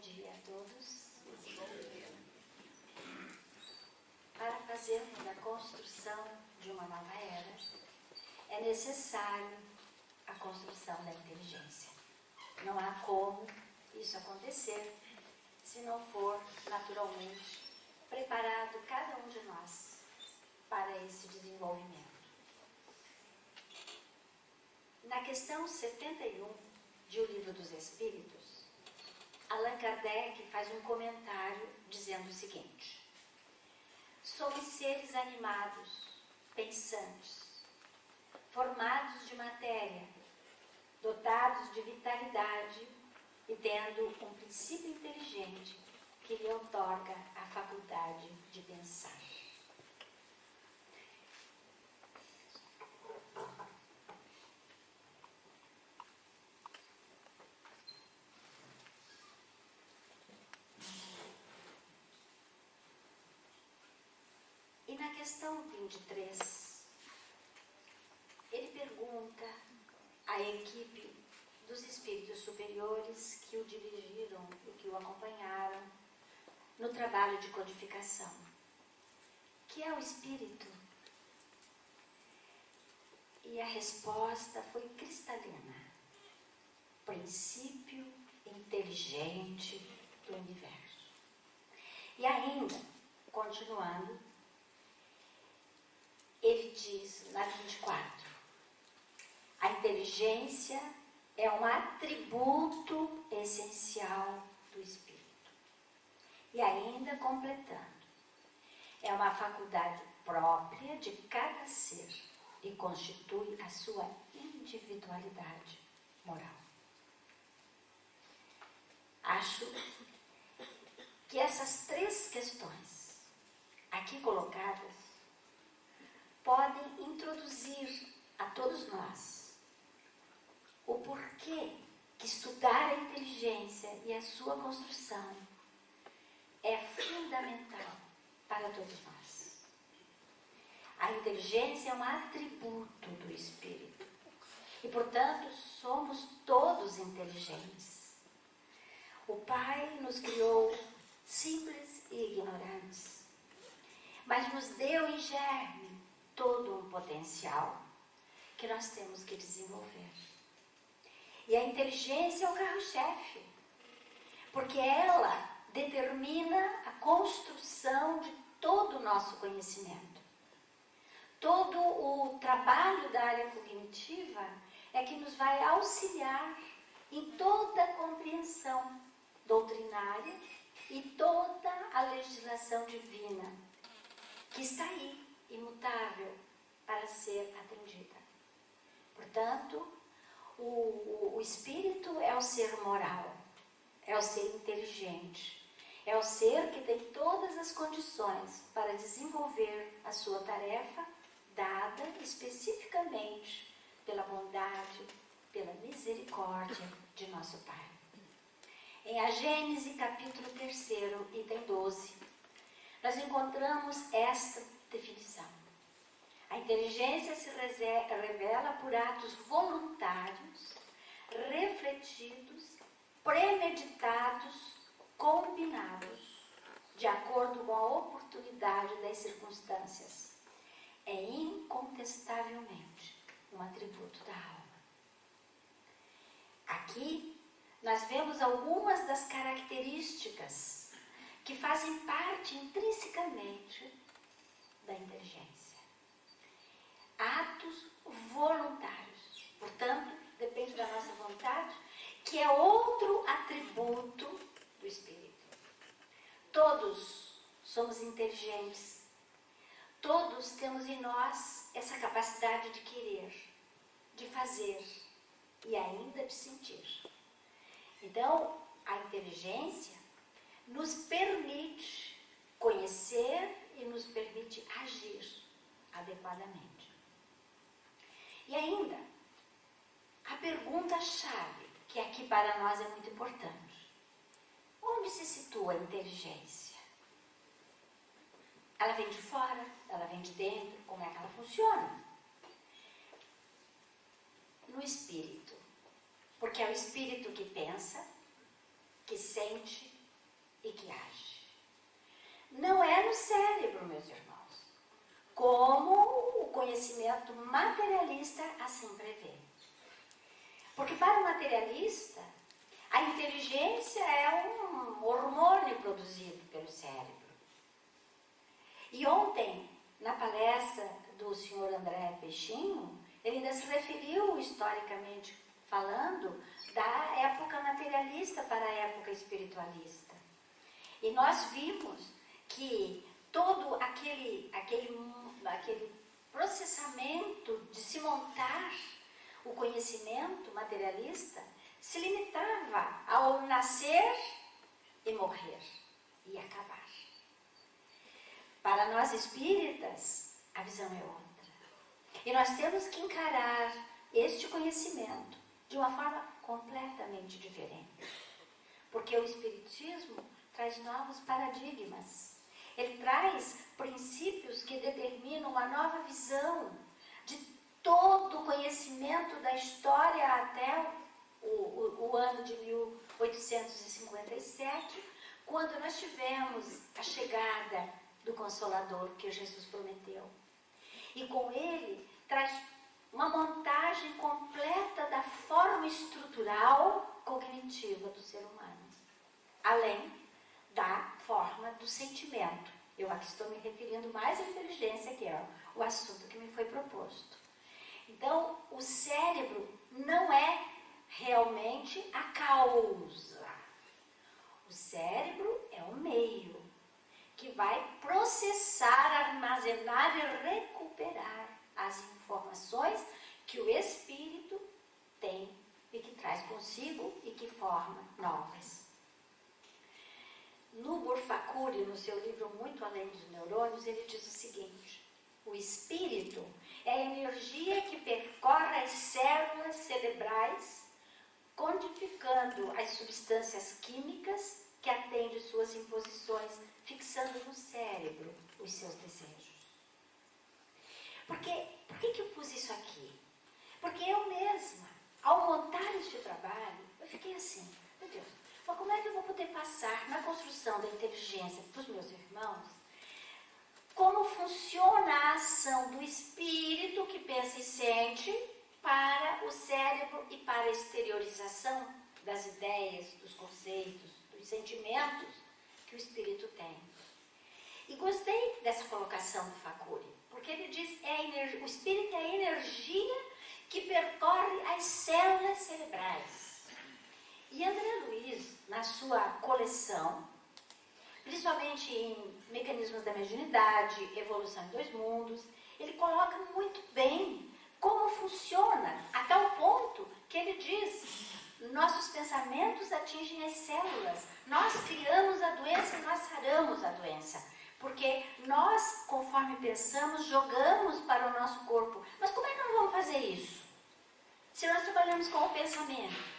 dia a todos. Para fazermos a construção de uma nova era, é necessário a construção da inteligência. Não há como isso acontecer se não for naturalmente preparado cada um de nós para esse desenvolvimento. Na questão 71 de O Livro dos Espíritos, Allan Kardec faz um comentário dizendo o seguinte: somos seres animados, pensantes, formados de matéria, dotados de vitalidade e tendo um princípio inteligente que lhe outorga a faculdade de pensar. E na questão 23, ele pergunta à equipe dos espíritos superiores que o dirigiram e que o acompanharam no trabalho de codificação: que é o espírito? E a resposta foi cristalina: princípio inteligente do universo. E ainda, continuando, ele diz na 24: a inteligência é um atributo essencial do espírito. E ainda completando: é uma faculdade própria de cada ser e constitui a sua individualidade moral. Acho que essas três questões aqui colocadas podem introduzir a todos nós o porquê que estudar a inteligência e a sua construção é fundamental para todos nós. A inteligência é um atributo do espírito e, portanto, somos todos inteligentes. O Pai nos criou simples e ignorantes, mas nos deu em germe todo um potencial que nós temos que desenvolver. E a inteligência é o carro-chefe, porque ela determina a construção de todo o nosso conhecimento. Todo o trabalho da área cognitiva é que nos vai auxiliar em toda a compreensão doutrinária e toda a legislação divina, que está aí, imutável, para ser atendida. Portanto, o espírito é o ser moral, é o ser inteligente, é o ser que tem todas as condições para desenvolver a sua tarefa, dada especificamente pela bondade, pela misericórdia de nosso Pai. Em A Gênese, capítulo 3º, item 12, nós encontramos esta definição: a inteligência se revela por atos voluntários, refletidos, premeditados, combinados, de acordo com a oportunidade das circunstâncias. É incontestavelmente um atributo da alma. Aqui nós vemos algumas das características que fazem parte intrinsecamente da inteligência. Atos voluntários, portanto, depende da nossa vontade, que é outro atributo do espírito. Todos somos inteligentes, todos temos em nós essa capacidade de querer, de fazer e ainda de sentir. Então, a inteligência nos permite conhecer e nos permite agir adequadamente. E ainda, a pergunta-chave, que aqui para nós é muito importante: onde se situa a inteligência? Ela vem de fora? Ela vem de dentro? Como é que ela funciona? No espírito. Porque é o espírito que pensa, que sente e que age. Não é no cérebro, meus irmãos, como o conhecimento materialista assim prevê. Porque para o materialista, a inteligência é um hormônio produzido pelo cérebro. E ontem, na palestra do senhor André Peixinho, ele ainda se referiu, historicamente falando, da época materialista para a época espiritualista. E nós vimos que todo aquele processamento de se montar o conhecimento materialista se limitava ao nascer e morrer e acabar. Para nós espíritas, a visão é outra. E nós temos que encarar este conhecimento de uma forma completamente diferente. Porque o espiritismo traz novos paradigmas. Ele traz princípios que determinam uma nova visão de todo o conhecimento da história até o ano de 1857, quando nós tivemos a chegada do Consolador que Jesus prometeu. E com ele traz uma montagem completa da forma estrutural cognitiva do ser humano, além da forma do sentimento. Eu aqui estou me referindo mais à inteligência, que é o assunto que me foi proposto. Então, o cérebro não é realmente a causa. O cérebro é o meio que vai processar, armazenar e recuperar as informações que o espírito tem e que traz consigo e que forma novas. No Burfakuri, no seu livro Muito Além dos Neurônios, ele diz o seguinte: o espírito é a energia que percorre as células cerebrais, codificando as substâncias químicas que atende suas imposições, fixando no cérebro os seus desejos. Por que eu pus isso aqui? Porque eu mesma, ao montar este trabalho, eu fiquei assim, meu Deus, mas como é que eu vou poder passar na construção da inteligência para os meus irmãos como funciona a ação do espírito que pensa e sente para o cérebro e para a exteriorização das ideias, dos conceitos, dos sentimentos que o espírito tem. E gostei dessa colocação do Fakuri, porque ele diz o espírito é a energia que percorre as células cerebrais. E André Luiz, na sua coleção, principalmente em Mecanismos da Mediunidade, Evolução em Dois Mundos, ele coloca muito bem como funciona, a tal ponto que ele diz: nossos pensamentos atingem as células, nós criamos a doença e nós saramos a doença, porque nós, conforme pensamos, jogamos para o nosso corpo. Mas como é que nós vamos fazer isso? Se nós trabalhamos com o pensamento.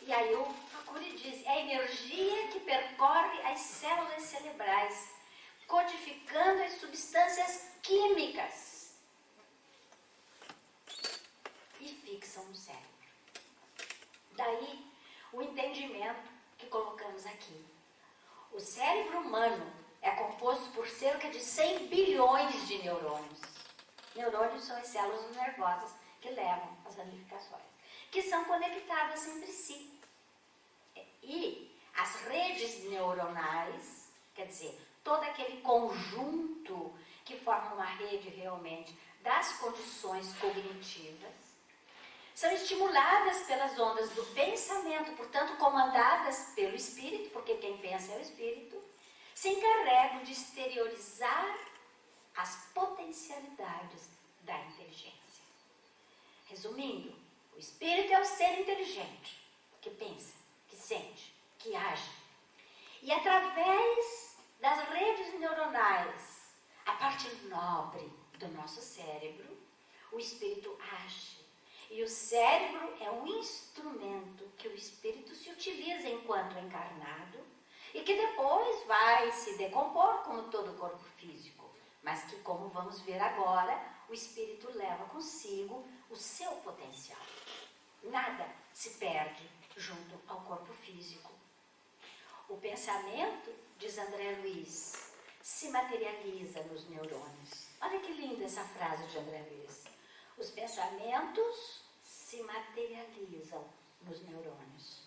E aí o Fakuri diz, é a energia que percorre as células cerebrais, codificando as substâncias químicas e fixam no cérebro. Daí o entendimento que colocamos aqui. O cérebro humano é composto por cerca de 100 bilhões de neurônios. Neurônios são as células nervosas que levam as ramificações, que são conectadas entre si. E as redes neuronais, quer dizer, todo aquele conjunto que forma uma rede realmente das condições cognitivas, são estimuladas pelas ondas do pensamento, portanto comandadas pelo espírito, porque quem pensa é o espírito, se encarregam de exteriorizar as potencialidades da inteligência. Resumindo, o espírito é o ser inteligente, que pensa, que sente, que age. E através das redes neuronais, a parte nobre do nosso cérebro, o espírito age. E o cérebro é um instrumento que o espírito se utiliza enquanto encarnado e que depois vai se decompor como todo o corpo físico, mas que, como vamos ver agora, o espírito leva consigo o seu potencial. Nada se perde junto ao corpo físico. O pensamento, diz André Luiz, se materializa nos neurônios. Olha que linda essa frase de André Luiz. Os pensamentos se materializam nos neurônios.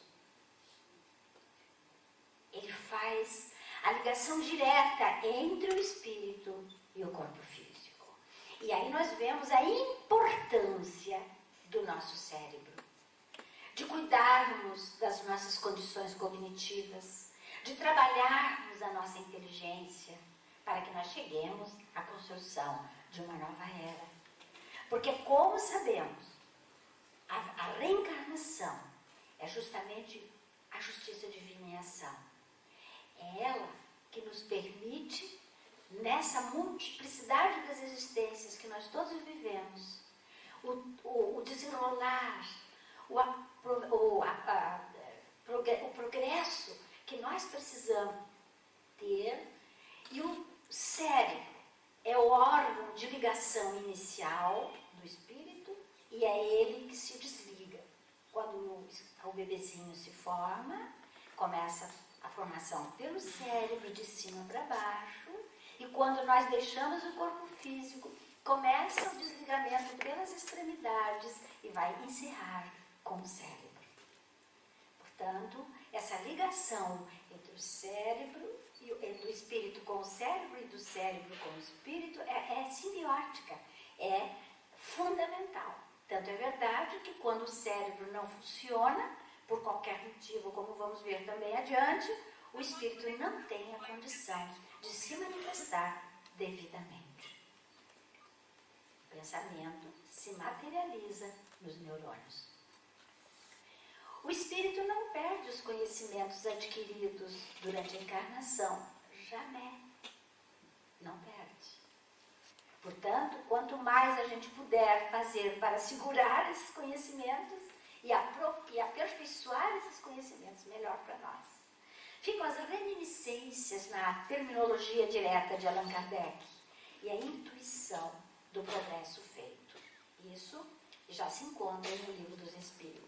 Ele faz a ligação direta entre o espírito e o corpo físico. E aí nós vemos a importância do nosso cérebro, de cuidarmos das nossas condições cognitivas, de trabalharmos a nossa inteligência, para que nós cheguemos à construção de uma nova era. Porque, como sabemos, a reencarnação é justamente a justiça divina em ação. É ela que nos permite, nessa multiplicidade das existências que nós todos vivemos, o desenrolar, o progresso que nós precisamos ter. E o cérebro é o órgão de ligação inicial do espírito e é ele que se desliga. Quando o bebezinho se forma, começa a formação pelo cérebro de cima para baixo, e quando nós deixamos o corpo físico, começa o desligamento pelas extremidades e vai encerrar com o cérebro. Portanto, essa ligação entre o cérebro, do espírito com o cérebro e do cérebro com o espírito é simbiótica, é fundamental. Tanto é verdade que quando o cérebro não funciona, por qualquer motivo, como vamos ver também adiante, o espírito não tem a condição de se manifestar devidamente. O pensamento se materializa nos neurônios. O espírito não perde os conhecimentos adquiridos durante a encarnação. Jamais. Não perde. Portanto, quanto mais a gente puder fazer para segurar esses conhecimentos e aperfeiçoar esses conhecimentos, melhor para nós. Ficam as reminiscências na terminologia direta de Allan Kardec e a intuição do progresso feito. Isso já se encontra no Livro dos Espíritos.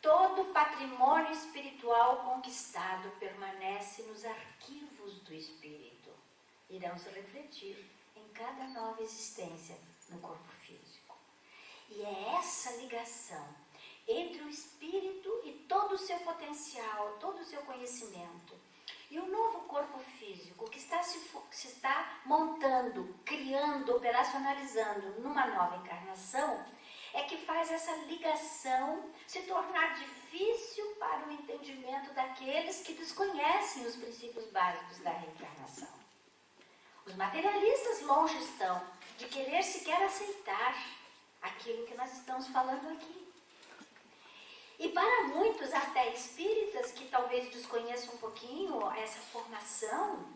Todo patrimônio espiritual conquistado permanece nos arquivos do espírito. Irão se refletir em cada nova existência no corpo físico. E é essa ligação entre o espírito e todo o seu potencial, todo o seu conhecimento, e o novo corpo físico que se está montando, criando, operacionalizando numa nova encarnação, é que faz essa ligação se tornar difícil para o entendimento daqueles que desconhecem os princípios básicos da reencarnação. Os materialistas longe estão de querer sequer aceitar aquilo que nós estamos falando aqui. E para muitos, até espíritas, que talvez desconheçam um pouquinho essa formação,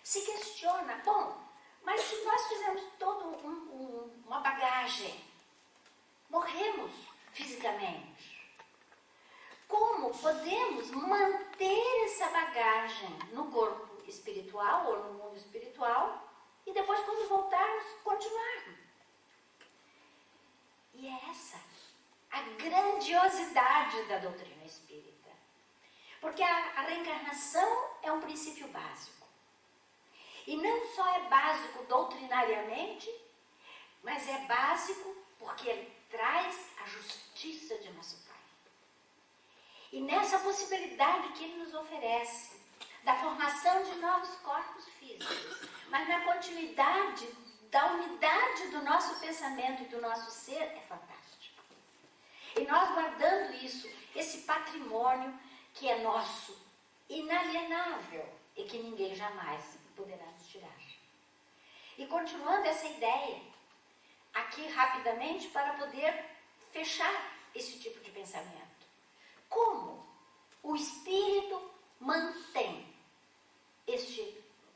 se questiona, bom, mas se nós fizemos toda uma bagagem, morremos fisicamente, como podemos manter essa bagagem no corpo espiritual ou no mundo espiritual e depois, quando voltarmos, continuar? E é essa a grandiosidade da doutrina espírita. Porque a reencarnação é um princípio básico. E não só é básico doutrinariamente, mas é básico porque ele traz a justiça de nosso Pai. E nessa possibilidade que Ele nos oferece, da formação de novos corpos físicos, mas na continuidade da unidade do nosso pensamento e do nosso ser, é fantástico. E nós guardando isso, esse patrimônio que é nosso, inalienável, e que ninguém jamais poderá nos tirar. E continuando essa ideia, aqui rapidamente, para poder fechar esse tipo de pensamento. Como o espírito mantém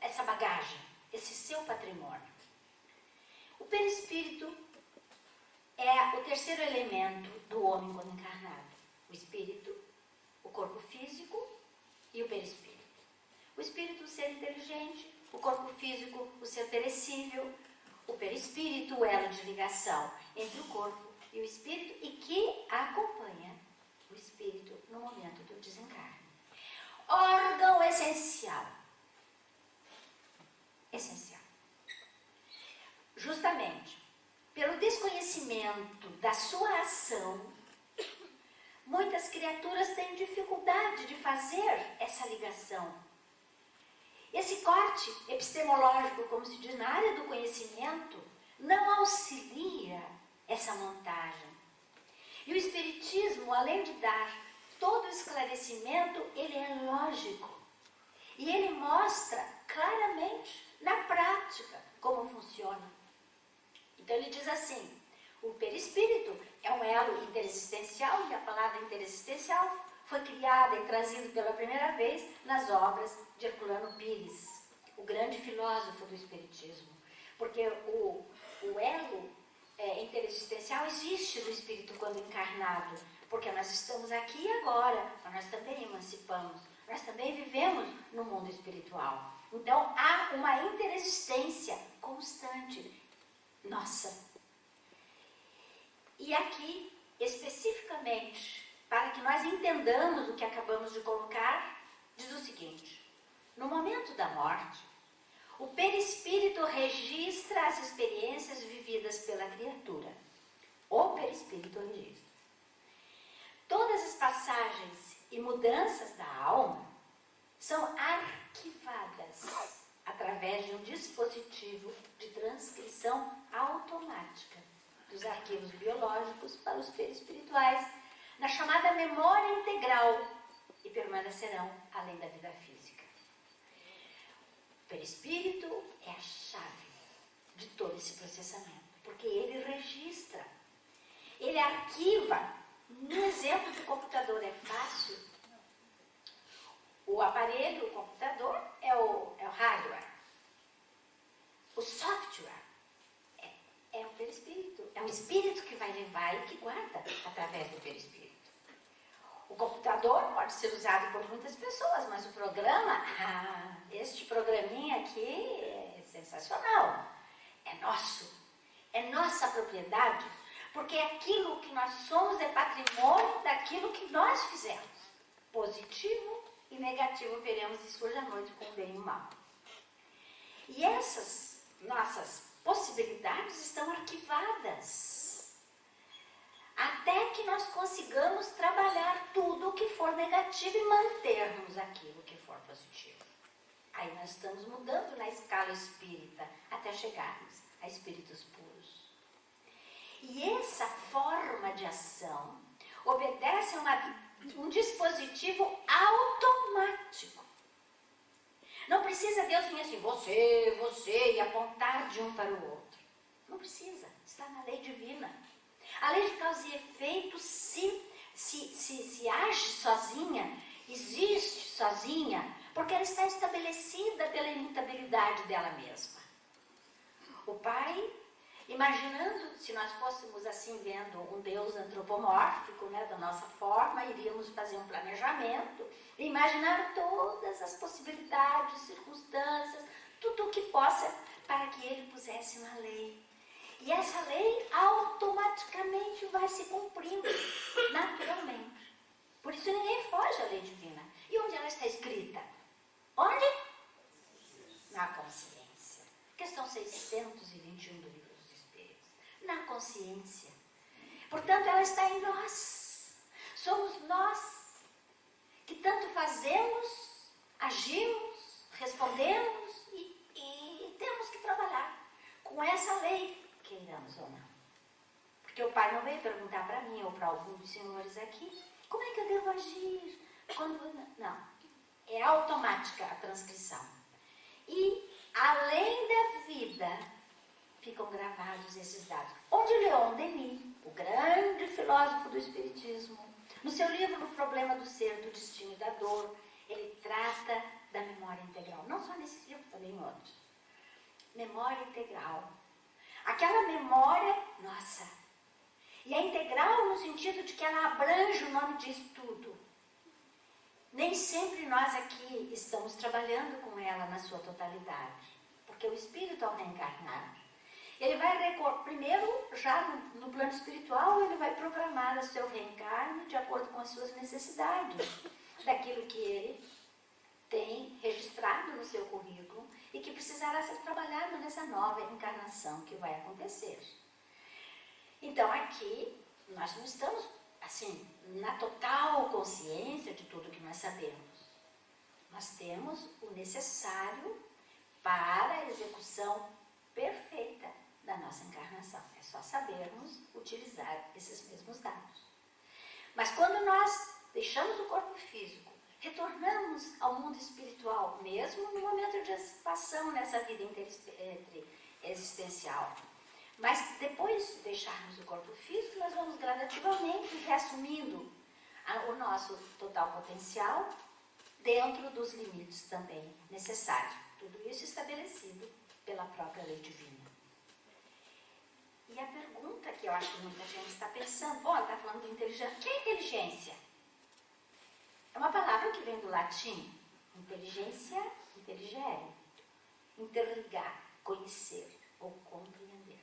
essa bagagem, esse seu patrimônio? O perispírito é o terceiro elemento do homem quando encarnado. O espírito, o corpo físico e o perispírito. O espírito, o ser inteligente, o corpo físico, o ser perecível, o perispírito, o elo de ligação entre o corpo e o espírito e que acompanha o espírito no momento do desencarne. órgão essencial. Essencial. Justamente pelo desconhecimento da sua ação, muitas criaturas têm dificuldade de fazer essa ligação. Esse corte epistemológico, como se diz na área do conhecimento, não auxilia essa montagem. E o Espiritismo, além de dar todo o esclarecimento, ele é lógico. E ele mostra claramente, na prática, como funciona. Então ele diz assim, o perispírito é um elo interexistencial, e a palavra interexistencial foi criada e trazida pela primeira vez nas obras de Herculano Pires, o grande filósofo do Espiritismo. Porque o elo interexistencial existe no espírito quando encarnado, porque nós estamos aqui e agora, mas nós também emancipamos, nós também vivemos no mundo espiritual. Então há uma interexistência constante nossa. E aqui, especificamente, para que nós entendamos o que acabamos de colocar, diz o seguinte: no momento da morte, o perispírito registra as experiências vividas pela criatura. O perispírito registra. Todas as passagens e mudanças da alma são arquivadas através de um dispositivo de transcrição automática dos arquivos biológicos para os perispirituais, na chamada memória integral, e permanecerão além da vida física. O perispírito é a chave de todo esse processamento, porque ele registra, ele arquiva. No exemplo do computador é fácil. O aparelho, o computador, é o hardware. O software é o perispírito. É o espírito que vai levar e que guarda através do perispírito. O computador pode ser usado por muitas pessoas, mas o programa, este programinha aqui é sensacional. É nosso. É nossa propriedade. Porque aquilo que nós somos é patrimônio daquilo que nós fizemos. Positivo e negativo, veremos isso hoje à noite com o bem e o mal. E essas nossas possibilidades estão arquivadas. Até que nós consigamos trabalhar tudo o que for negativo e mantermos aquilo que for positivo. Aí nós estamos mudando na escala espírita até chegarmos a espíritos puros. E essa forma de ação obedece a um dispositivo automático. Não precisa Deus vir assim, você, e apontar de um para o outro. Não precisa, está na lei divina. A lei de causa e efeito se age sozinha, existe sozinha, porque ela está estabelecida pela imutabilidade dela mesma. O Pai, imaginando, se nós fôssemos assim vendo um Deus antropomórfico, né, da nossa forma, iríamos fazer um planejamento, imaginar todas as possibilidades, circunstâncias, tudo o que possa, para que ele pusesse uma lei. E essa lei automaticamente vai se cumprindo, naturalmente. Por isso ninguém foge à lei divina. E onde ela está escrita? Onde? Na consciência. Questão 621 do Livro dos Espíritos. Na consciência. Portanto, ela está em nós. Somos nós que tanto fazemos, agimos, respondemos e temos que trabalhar com essa lei, queiramos ou não. Porque o Pai não veio perguntar para mim ou para algum dos senhores aqui, como é que eu devo agir? Não. É automática a transcrição. E, além da vida, ficam gravados esses dados. Onde Leon Denis, o grande filósofo do Espiritismo, no seu livro O Problema do Ser, do Destino e da Dor, ele trata da memória integral. Não só nesse livro, também em outros. Memória integral. Aquela memória, nossa. E é integral no sentido de que ela abrange, o nome diz tudo. Nem sempre nós aqui estamos trabalhando com ela na sua totalidade. Porque o espírito, ao reencarnar, ele vai primeiro, já no plano espiritual, ele vai programar o seu reencarne de acordo com as suas necessidades, daquilo que ele tem registrado no seu currículo e que precisará ser trabalhado nessa nova encarnação que vai acontecer. Então aqui nós não estamos assim na total consciência de tudo que nós sabemos. Nós temos o necessário para a execução perfeita da nossa encarnação. É só sabermos utilizar esses mesmos dados. Mas quando nós deixamos o corpo físico, retornamos ao mundo espiritual, mesmo no momento de expansão nessa vida existencial. Mas depois de deixarmos o corpo físico, nós vamos gradativamente reassumindo o nosso total potencial dentro dos limites também necessários. Tudo isso estabelecido pela própria lei divina. E a pergunta que eu acho que muita gente está pensando, está falando de inteligência. O que é inteligência? É uma palavra que vem do latim. Inteligência, intelligere. Interligar, conhecer ou compreender.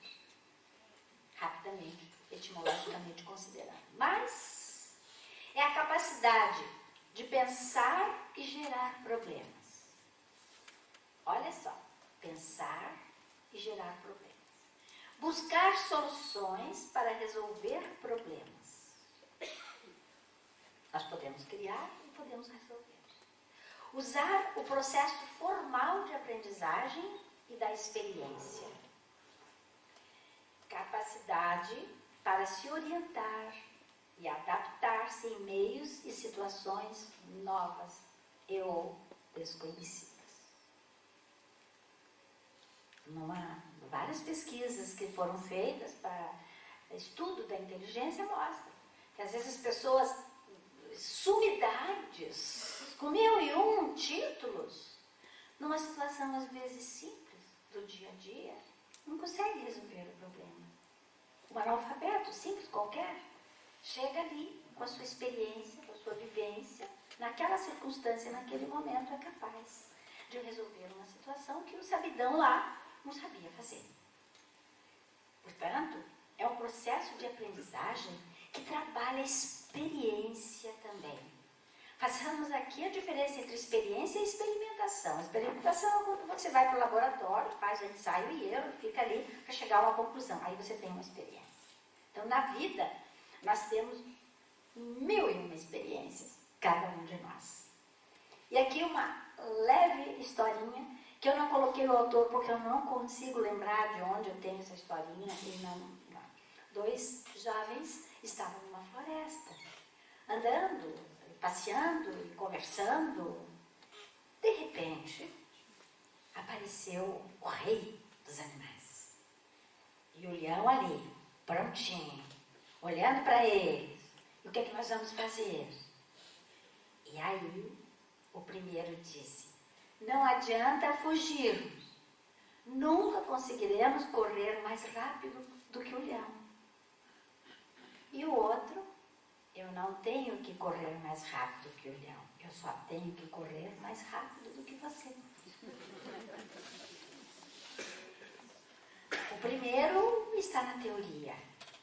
Rapidamente, etimologicamente considerando. Mas é a capacidade de pensar e gerar problemas. Olha só, pensar e gerar problemas. Buscar soluções para resolver problemas. Nós podemos criar e podemos resolver. Usar o processo formal de aprendizagem e da experiência. Capacidade para se orientar e adaptar-se em meios e situações novas e ou desconhecidas. Várias pesquisas que foram feitas para estudo da inteligência mostram que às vezes as pessoas, sumidades, com 1001 títulos, numa situação às vezes simples do dia a dia, não consegue resolver o problema. Um analfabeto simples qualquer chega ali com a sua experiência, com a sua vivência, naquela circunstância, naquele momento é capaz de resolver uma situação que o sabidão lá não sabia fazer. Portanto, é um processo de aprendizagem que trabalha a experiência também. Façamos aqui a diferença entre experiência e experimentação. A experimentação é quando você vai para o laboratório, faz o ensaio e erro, fica ali para chegar a uma conclusão. Aí você tem uma experiência. Então, na vida, nós temos 1001 experiências, cada um de nós. E aqui uma leve historinha, que eu não coloquei o autor porque eu não consigo lembrar de onde eu tenho essa historinha. E não. 2 jovens estavam numa floresta, andando, passeando e conversando. De repente, apareceu o rei dos animais. E o leão ali, prontinho, olhando para eles. E o que é que nós vamos fazer? E aí, o primeiro disse: não adianta fugirmos. Nunca conseguiremos correr mais rápido do que o leão. E o outro: eu não tenho que correr mais rápido que o leão. Eu só tenho que correr mais rápido do que você. O primeiro está na teoria.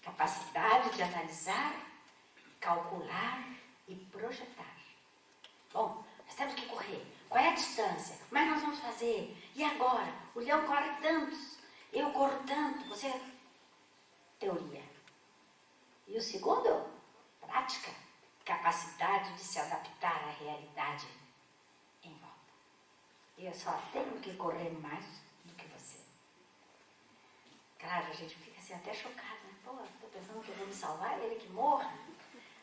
Capacidade de analisar, calcular e projetar. Bom, nós temos que correr. Qual é a distância? Como é que nós vamos fazer? E agora? O leão corre tantos, eu corro tanto. Você... Teoria. E o segundo? Prática. Capacidade de se adaptar à realidade em volta. Eu só tenho que correr mais do que você. Claro, a gente fica assim até chocada. Estou pensando que eu vou me salvar, ele que morra.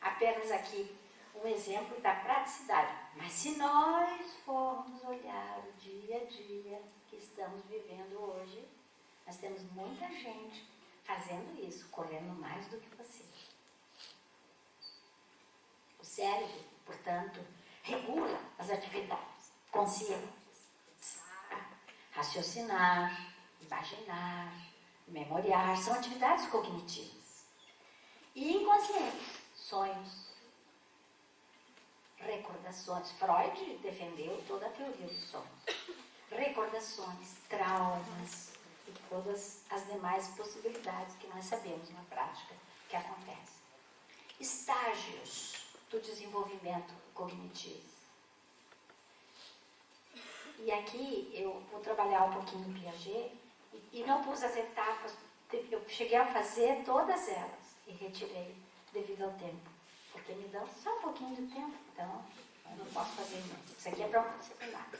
Apenas aqui um exemplo da praticidade. Mas se nós formos olhar o dia a dia que estamos vivendo hoje, nós temos muita gente fazendo isso, correndo mais do que você. O cérebro, portanto, regula as atividades conscientes. Raciocinar, imaginar, memoriar, são atividades cognitivas. E inconscientes, sonhos, recordações. Freud defendeu toda a teoria dos sonhos. Recordações, traumas e todas as demais possibilidades que nós sabemos na prática que acontecem. Estágios do desenvolvimento cognitivo. E aqui eu vou trabalhar um pouquinho no Piaget e não pus as etapas. Eu cheguei a fazer todas elas e retirei devido ao tempo. Porque me dão só um pouquinho de tempo, então eu não posso fazer muito. Isso aqui é para um secundário.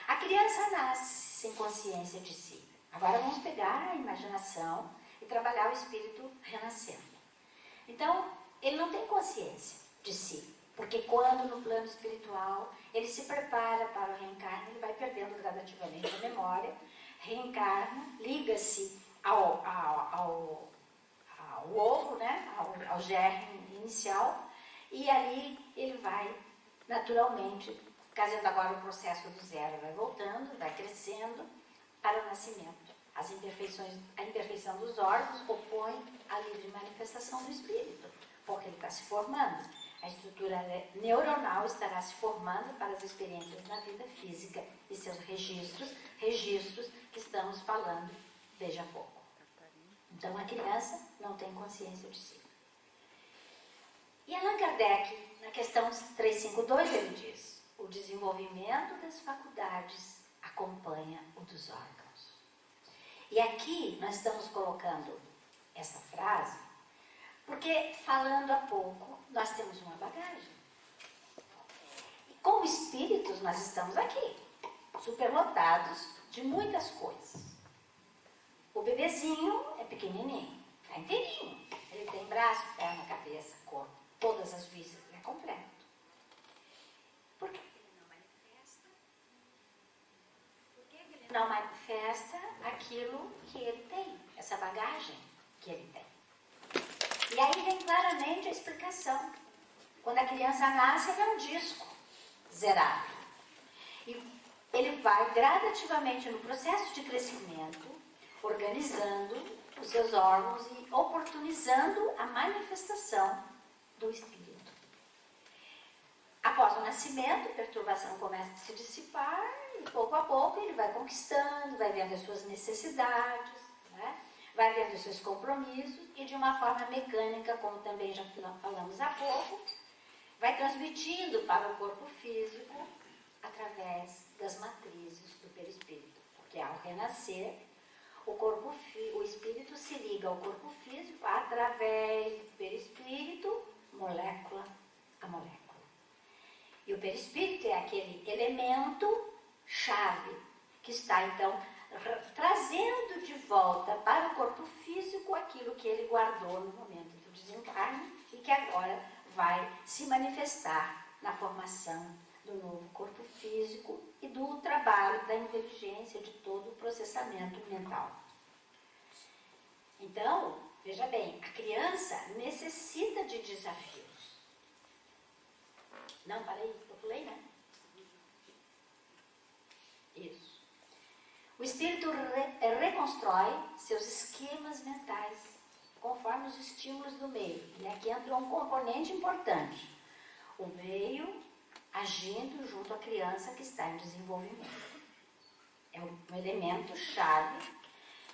A criança nasce sem consciência de si. Agora vamos pegar a imaginação e trabalhar o espírito renascendo. Então, ele não tem consciência de si. Porque quando no plano espiritual ele se prepara para o reencarne, ele vai perdendo gradativamente a memória, reencarna, liga-se ao ovo, né? ao germe inicial, e ali ele vai naturalmente fazendo agora o processo do zero, vai voltando, vai crescendo para o nascimento. A imperfeição dos órgãos opõe a livre manifestação do espírito, porque ele está se formando. A estrutura neuronal estará se formando para as experiências na vida física e seus registros que estamos falando desde há pouco. Então a criança não tem consciência de si. E Allan Kardec, na questão 352, ele diz: o desenvolvimento das faculdades acompanha o dos órgãos. E aqui nós estamos colocando essa frase porque, falando há pouco, nós temos uma bagagem. E como espíritos, nós estamos aqui, superlotados de muitas coisas. O bebezinho é pequenininho, é inteirinho. Ele tem braço, perna, cabeça, corpo, todas as vísceras, é completo. Por que ele não manifesta? Por que ele não manifesta aquilo que ele tem, essa bagagem que ele tem? E aí vem claramente a explicação. Quando a criança nasce, ele é um disco zerado. E ele vai gradativamente no processo de crescimento, organizando os seus órgãos e oportunizando a manifestação do espírito. Após o nascimento, a perturbação começa a se dissipar e pouco a pouco ele vai conquistando, vai vendo as suas necessidades, né? Vai vendo os seus compromissos e de uma forma mecânica, como também já falamos há pouco, vai transmitindo para o corpo físico através das matrizes do perispírito. Porque ao renascer, o espírito se liga ao corpo físico através do perispírito, molécula a molécula. E o perispírito é aquele elemento chave que está então trazendo de volta para o corpo físico aquilo que ele guardou no momento do desencarne e que agora vai se manifestar na formação do novo corpo físico e do trabalho da inteligência, de todo o processamento mental. Então, veja bem, a criança necessita de desafios. Não, parei, eu pulei, né? Isso. O espírito reconstrói seus esquemas mentais conforme os estímulos do meio. E aqui entra um componente importante. O meio agindo junto à criança que está em desenvolvimento. É um elemento chave.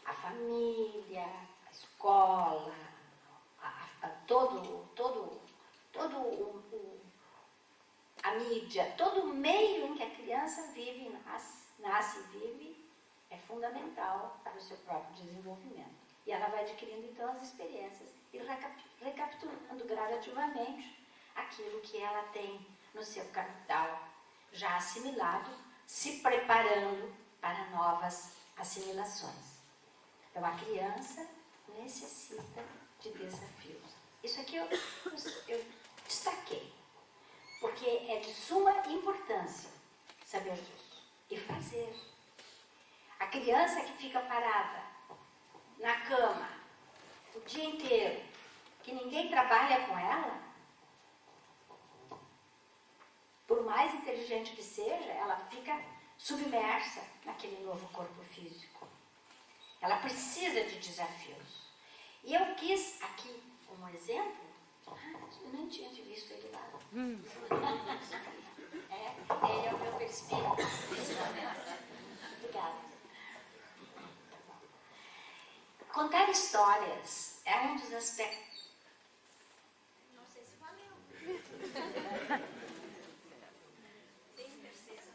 A família, a escola, a mídia, todo o meio em que a criança vive, nasce e vive, é fundamental para o seu próprio desenvolvimento. E ela vai adquirindo então as experiências e recapitulando gradativamente aquilo que ela tem no seu capital já assimilado, se preparando para novas assimilações. Então a criança necessita de desafios. Isso aqui eu destaquei, porque é de suma importância saber disso e fazer. A criança que fica parada na cama o dia inteiro, que ninguém trabalha com ela, por mais inteligente que seja, ela fica submersa naquele novo corpo físico. Ela precisa de desafios. E eu quis aqui um exemplo. Eu nem tinha visto ele lá. Ele é o meu perispírito. Obrigada. Contar histórias é um dos aspectos. Não sei se valeu. Tem percepção.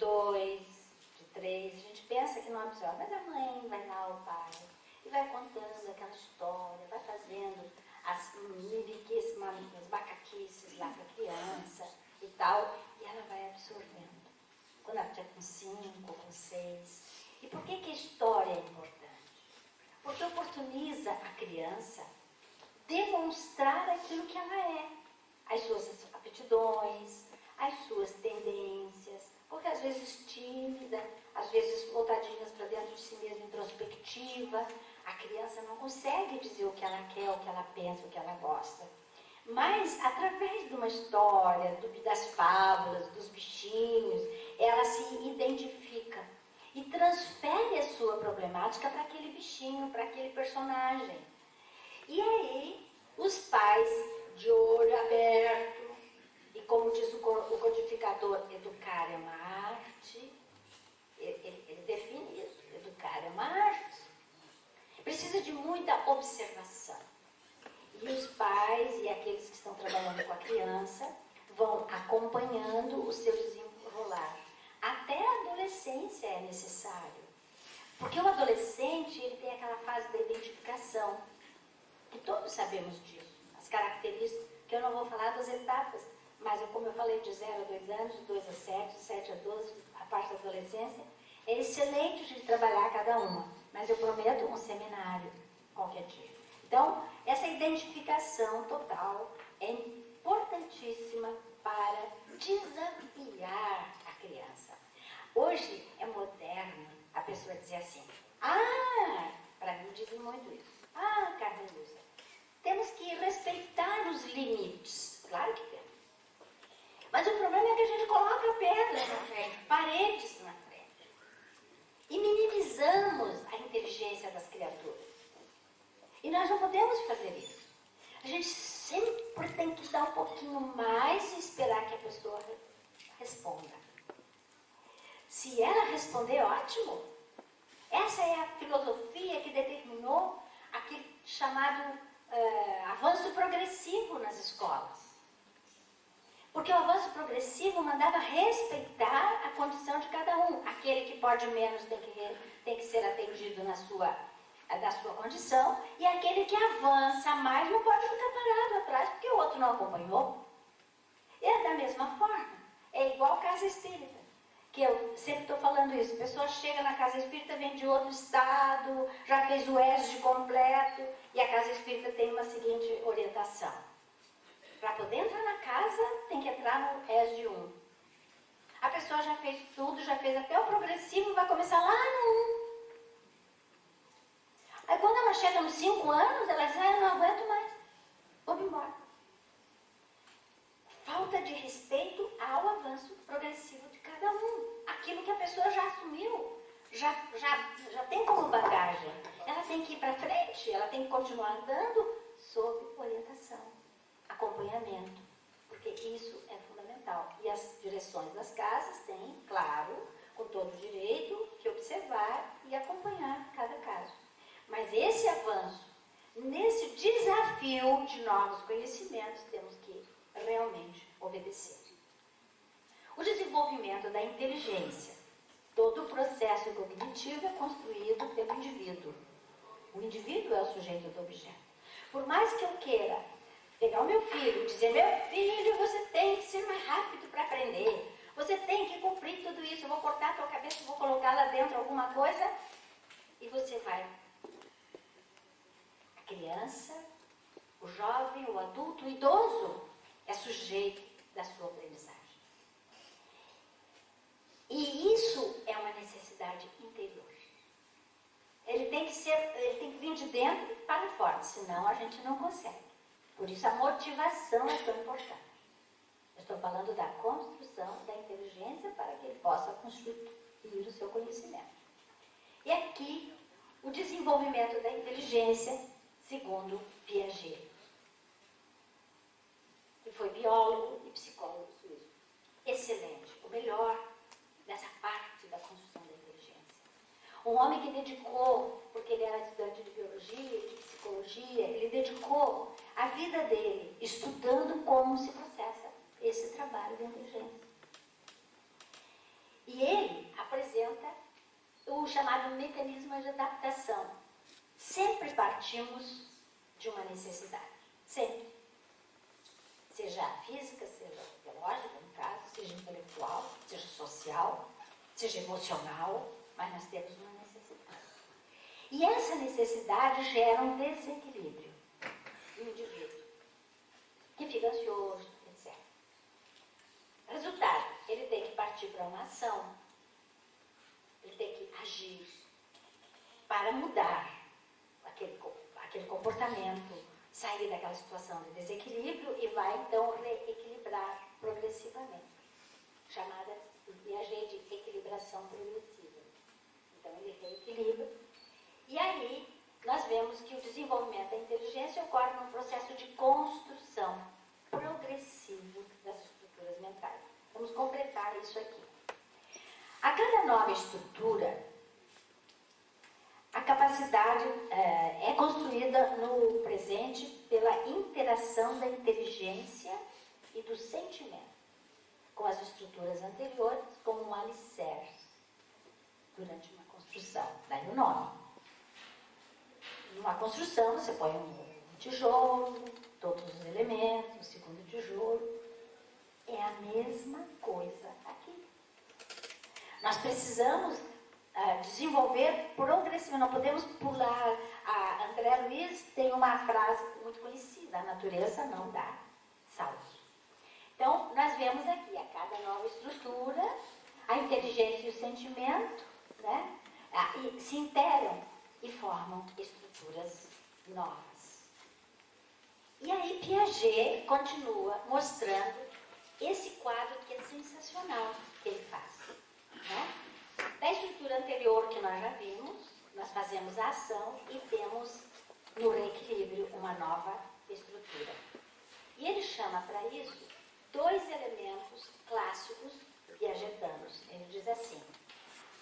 2, de 3, a gente pensa que não é possível, mas a mãe vai lá, o pai, e vai contando aquela história, vai fazendo as miriquices, as bacaquices lá para a criança e tal, e ela vai absorvendo. Quando ela estiver com 5, com 6. E por que a história é importante? Porque oportuniza a criança demonstrar aquilo que ela é, as suas aptidões, as suas tendências, porque às vezes tímida, às vezes voltadinhas para dentro de si mesma, introspectiva, a criança não consegue dizer o que ela quer, o que ela pensa, o que ela gosta. Mas, através de uma história, das fábulas, dos bichinhos, ela se identifica e transfere a sua problemática para aquele bichinho, para aquele personagem. E aí, os pais, de olho aberto, e como diz o codificador, educar é uma arte, ele define isso, educar é uma arte. Precisa de muita observação. E os pais e aqueles que estão trabalhando com a criança vão acompanhando o seu desenrolar. Até a adolescência é necessário. Porque o adolescente, ele tem aquela fase da identificação, que todos sabemos disso. As características, que eu não vou falar das etapas, mas como eu falei, de 0 a 2 anos, de 2 a 7, de 7 a 12, a parte da adolescência, é excelente de trabalhar cada uma. Mas eu prometo um seminário qualquer dia. Então, essa identificação total é importantíssima para desafiar a criança. Hoje é moderno a pessoa dizer assim, para mim dizem muito isso, Carmelisa, temos que respeitar os limites. Claro que temos. Mas o problema é que a gente coloca pedras na frente, paredes na frente. E minimizamos a inteligência das criaturas. E nós não podemos fazer isso. A gente sempre tem que dar um pouquinho mais e esperar que a pessoa responda. Se ela responder, ótimo. Essa é a filosofia que determinou aquele chamado avanço progressivo nas escolas. Porque o avanço progressivo mandava respeitar a condição de cada um. Aquele que pode menos tem que ser atendido na sua condição, e aquele que avança mais não pode ficar parado atrás porque o outro não acompanhou. É da mesma forma. É igual casa espírita. Que eu sempre estou falando isso. A pessoa chega na casa espírita, vem de outro estado, já fez o ESG completo, e a casa espírita tem uma seguinte orientação. Para poder entrar na casa, tem que entrar no ESG 1. A pessoa já fez tudo, já fez até o progressivo, vai começar lá no 1. Aí quando ela chega nos 5 anos, ela diz, eu não aguento mais, vou embora. Falta de respeito ao avanço progressivo de cada um. Aquilo que a pessoa já assumiu, já tem como bagagem. Ela tem que ir para frente, ela tem que continuar andando sob orientação, acompanhamento, porque isso é fundamental. E as direções das casas têm, claro, com todo o direito, que observar e acompanhar cada caso. Mas esse avanço, nesse desafio de novos conhecimentos, temos que realmente obedecer. O desenvolvimento da inteligência. Todo o processo cognitivo é construído pelo indivíduo. O indivíduo é o sujeito do objeto. Por mais que eu queira pegar o meu filho e dizer, meu filho, você tem que ser mais rápido para aprender. Você tem que cumprir tudo isso. Eu vou cortar a tua cabeça, vou colocar lá dentro alguma coisa e você vai. A criança, o jovem, o adulto, o idoso é sujeito da sua aprendizagem. E isso é uma necessidade interior. Ele tem que vir de dentro para fora, senão a gente não consegue. Por isso a motivação é tão importante. Eu estou falando da construção da inteligência para que ele possa construir o seu conhecimento. E aqui, o desenvolvimento da inteligência, segundo Piaget, que foi biólogo e psicólogo suíço. Excelente, o melhor dessa parte da construção da inteligência. Um homem que dedicou, porque ele era estudante de biologia e de psicologia, ele dedicou a vida dele estudando como se processa esse trabalho da inteligência. E o chamado mecanismo de adaptação. Sempre partimos de uma necessidade. Sempre. Seja física, seja biológica, no caso, seja intelectual, seja social, seja emocional, mas nós temos uma necessidade. E essa necessidade gera um desequilíbrio no indivíduo, que fica ansioso, etc. Resultado, ele tem que partir para uma ação, ele tem que agir para mudar aquele comportamento, sair daquela situação de desequilíbrio e vai então reequilibrar progressivamente, chamada por Piaget de equilibração progressiva. Então ele reequilibra e aí nós vemos que o desenvolvimento da inteligência ocorre num processo de construção progressivo das estruturas mentais. Vamos completar isso aqui. A cada nova estrutura, a capacidade é construída no presente pela interação da inteligência e do sentimento com as estruturas anteriores como um alicerce durante uma construção. Daí o nome. Numa construção você põe um tijolo, todos os elementos, o segundo tijolo. É a mesma coisa aqui. Nós precisamos desenvolver progressivamente, não podemos pular. A André Luiz tem uma frase muito conhecida: a natureza não dá saltos. Então, nós vemos aqui, a cada nova estrutura, a inteligência e o sentimento, né, se integram e formam estruturas novas. E aí Piaget continua mostrando esse quadro que é sensacional que ele faz, né? Da estrutura anterior que nós já vimos, nós fazemos a ação e temos no reequilíbrio uma nova estrutura. E ele chama para isso dois elementos clássicos piagetanos. Ele diz assim: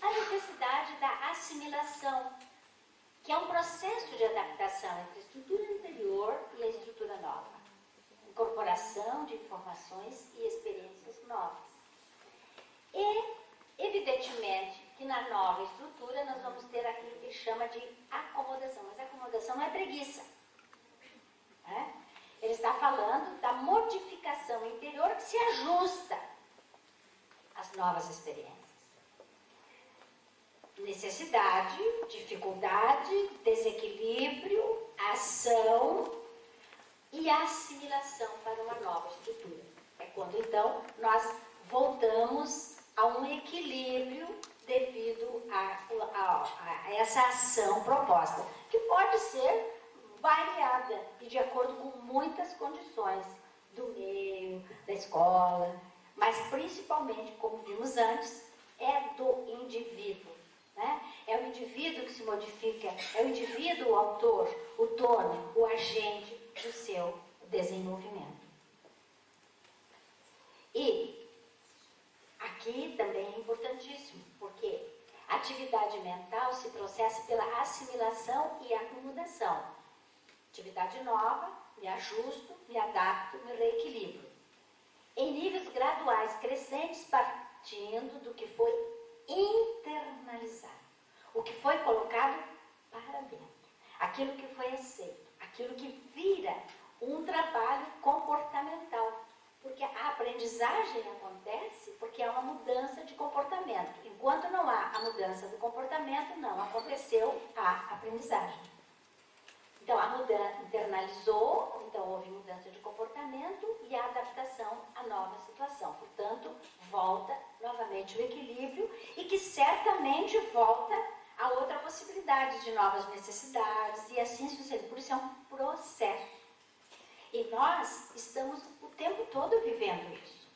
a necessidade da assimilação, que é um processo de adaptação entre a estrutura anterior e a estrutura nova. Incorporação de informações e experiências novas. E, evidentemente, que na nova estrutura nós vamos ter aquilo que ele chama de acomodação. Mas a acomodação não é preguiça. Né? Ele está falando da modificação interior que se ajusta às novas experiências. Necessidade, dificuldade, desequilíbrio, ação e assimilação para uma nova estrutura. É quando então nós voltamos a um equilíbrio devido a essa ação proposta, que pode ser variada e de acordo com muitas condições do meio, da escola, mas principalmente, como vimos antes, é do indivíduo. Né? É o indivíduo que se modifica, é o indivíduo o autor, o dono, o agente do seu desenvolvimento. E aqui também é importantíssimo, porque a atividade mental se processa pela assimilação e acomodação. Atividade nova, me ajusto, me adapto, me reequilibro. Em níveis graduais crescentes, partindo do que foi internalizado, o que foi colocado para dentro, aquilo que foi aceito, aquilo que vira um trabalho comportamental. Porque a aprendizagem acontece porque há uma mudança de comportamento. Enquanto não há a mudança do comportamento, não aconteceu a aprendizagem. Então, a mudança internalizou, então houve mudança de comportamento e a adaptação à nova situação. Portanto, volta novamente o equilíbrio e que certamente volta a outra possibilidade de novas necessidades e assim sucede. Por isso é um processo. E nós estamos o tempo todo vivendo isso.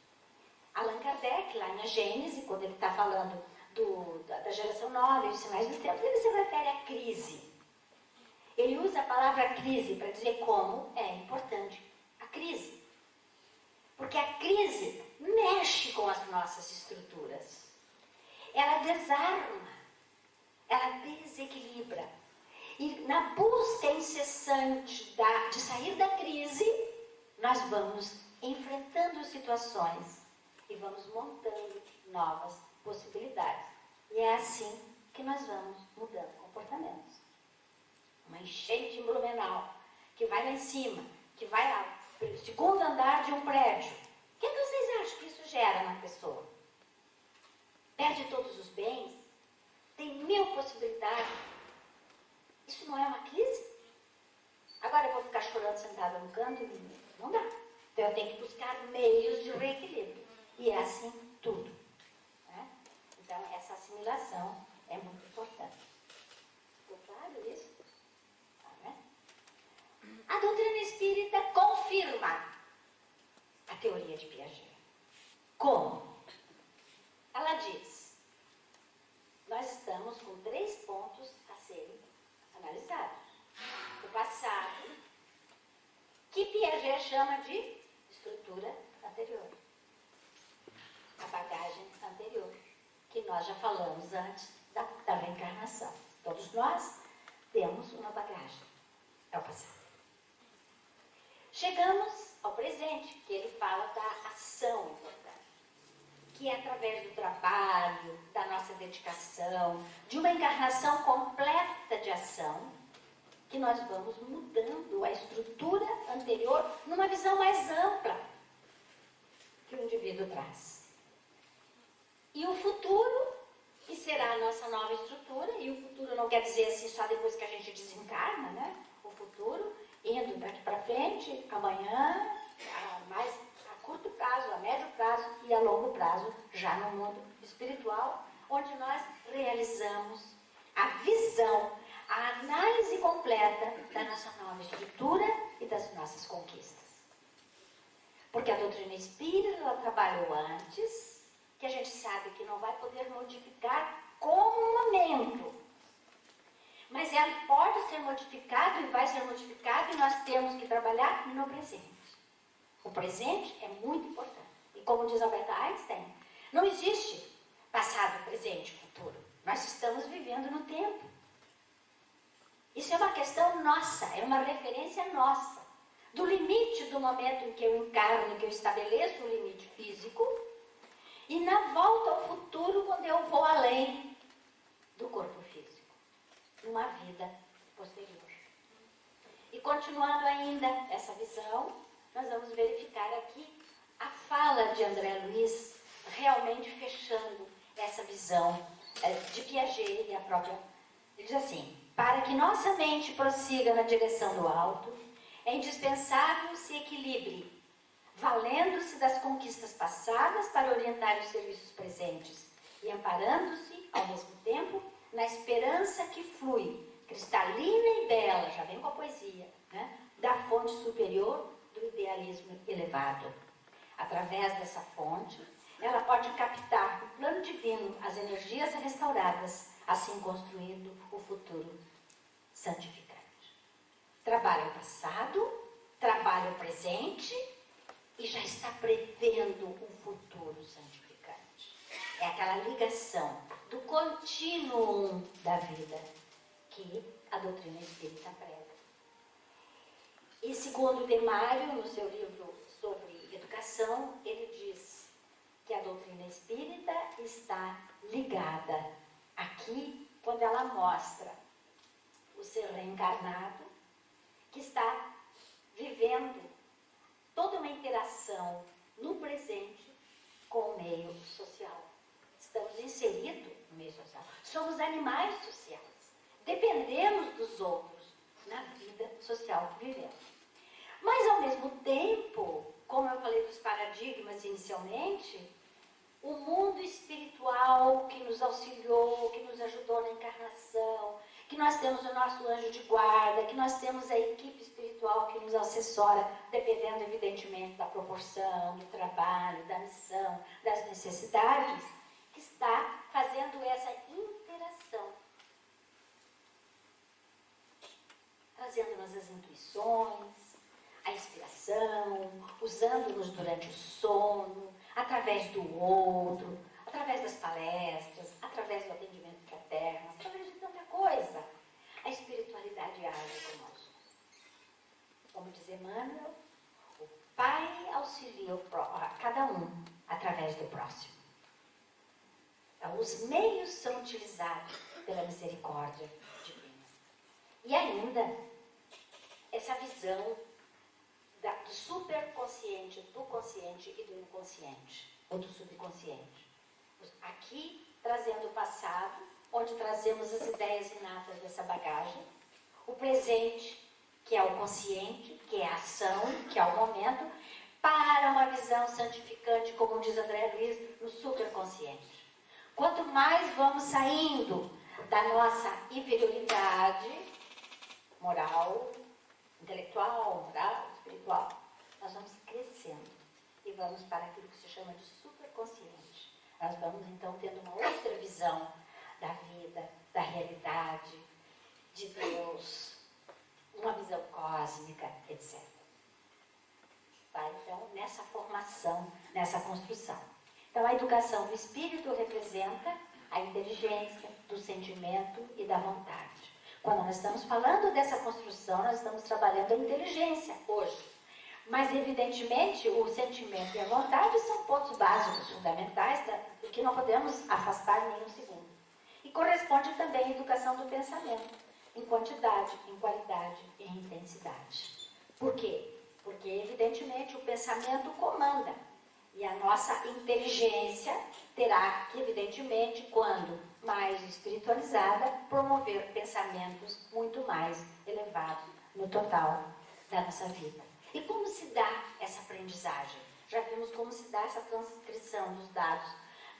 Allan Kardec, lá na Gênese, quando ele está falando da geração nova e os sinais do tempo, ele se refere à crise. Ele usa a palavra crise para dizer como é importante a crise. Porque a crise mexe com as nossas estruturas. Ela desarma, ela desequilibra. E na busca incessante de sair da crise, nós vamos enfrentando situações e vamos montando novas possibilidades. E é assim que nós vamos mudando comportamentos. Uma enchente em Blumenau, que vai lá em cima, que vai lá pelo segundo andar de um prédio. O que vocês acham que isso gera na pessoa? Perde todos os bens? Tem 1000 possibilidades. Isso não é uma crise? Agora eu vou ficar chorando sentada no canto? Não dá. Então eu tenho que buscar meios de reequilíbrio. E é assim tudo. Né? Então essa assimilação é muito importante. Ficou claro isso? Tá, né? A doutrina espírita confirma a teoria de Piaget. Como? Ela diz, nós estamos com 3 pontos a serem analisados. O passado, que Piaget chama de estrutura anterior. A bagagem anterior, que nós já falamos antes da reencarnação. Todos nós temos uma bagagem. É o passado. Chegamos ao presente, que ele fala da ação importante. Que é através do trabalho, da nossa dedicação, de uma encarnação completa de ação, que nós vamos mudando a estrutura anterior numa visão mais ampla que o indivíduo traz. E o futuro, que será a nossa nova estrutura, e o futuro não quer dizer assim só depois que a gente desencarna, né? O futuro, indo daqui para frente, amanhã, mais a curto prazo, a médio prazo e a longo prazo, já no mundo espiritual, onde nós realizamos a visão, a análise completa da nossa nova estrutura e das nossas conquistas. Porque a doutrina espírita, ela trabalhou antes, que a gente sabe que não vai poder modificar como um momento. Mas ela pode ser modificada e vai ser modificada e nós temos que trabalhar no presente. O presente é muito importante. E como diz Albert Einstein, não existe passado, presente e futuro. Nós estamos vivendo no tempo. Isso é uma questão nossa, é uma referência nossa. Do limite do momento em que eu encarno, que eu estabeleço o limite físico, e na volta ao futuro, quando eu vou além do corpo físico, numa vida posterior. E continuando ainda essa visão, nós vamos verificar aqui a fala de André Luiz, realmente fechando essa visão de Piaget e a própria. Ele diz assim: para que nossa mente prossiga na direção do alto, é indispensável se equilibre, valendo-se das conquistas passadas para orientar os serviços presentes e amparando-se, ao mesmo tempo, na esperança que flui, cristalina e bela, já vem com a poesia, né, da fonte superior do idealismo elevado. Através dessa fonte, ela pode captar do plano divino as energias restauradas, assim construindo o futuro santificante. Trabalha o passado, trabalha o presente e já está prevendo um futuro santificante. É aquela ligação do contínuo da vida que a doutrina espírita prega. E segundo Demário, no seu livro sobre educação, ele diz que a doutrina espírita está ligada aqui quando ela mostra o ser reencarnado que está vivendo toda uma interação no presente com o meio social. Estamos inseridos no meio social. Somos animais sociais. Dependemos dos outros na vida social que vivemos. Mas, ao mesmo tempo, como eu falei dos paradigmas inicialmente, o mundo espiritual que nos auxiliou, que nos ajudou na encarnação, que nós temos o nosso anjo de guarda, que nós temos a equipe espiritual que nos assessora, dependendo, evidentemente, da proporção, do trabalho, da missão, das necessidades, que está fazendo essa interação, trazendo-nos as intuições, a inspiração, usando-nos durante o sono, através do outro, através das palestras, através do atendimento fraterno, através de tanta coisa. A espiritualidade age conosco. Como diz Emmanuel, o Pai auxilia a cada um através do próximo. É Então, os meios são utilizados pela misericórdia divina. E ainda, essa visão do superconsciente, do consciente e do inconsciente, ou do subconsciente. Aqui, trazendo o passado, onde trazemos as ideias inatas dessa bagagem, o presente, que é o consciente, que é a ação, que é o momento, para uma visão santificante, como diz André Luiz, no superconsciente. Quanto mais vamos saindo da nossa inferioridade moral, intelectual, moral, espiritual, nós vamos crescendo e vamos para aquilo que se chama de superconsciente. Nós vamos então tendo uma outra visão da vida, da realidade, de Deus, uma visão cósmica, etc. Tá? Então, nessa formação, nessa construção. Então, a educação do espírito representa a inteligência, do sentimento e da vontade. Quando nós estamos falando dessa construção, nós estamos trabalhando a inteligência hoje. Mas, evidentemente, o sentimento e a vontade são pontos básicos, fundamentais, que não podemos afastar nem um segundo. E corresponde também à educação do pensamento, em quantidade, em qualidade e em intensidade. Por quê? Porque, evidentemente, o pensamento comanda. E a nossa inteligência terá que, evidentemente, quando mais espiritualizada, promover pensamentos muito mais elevados no total da nossa vida. E como se dá essa aprendizagem? Já vimos como se dá essa transcrição dos dados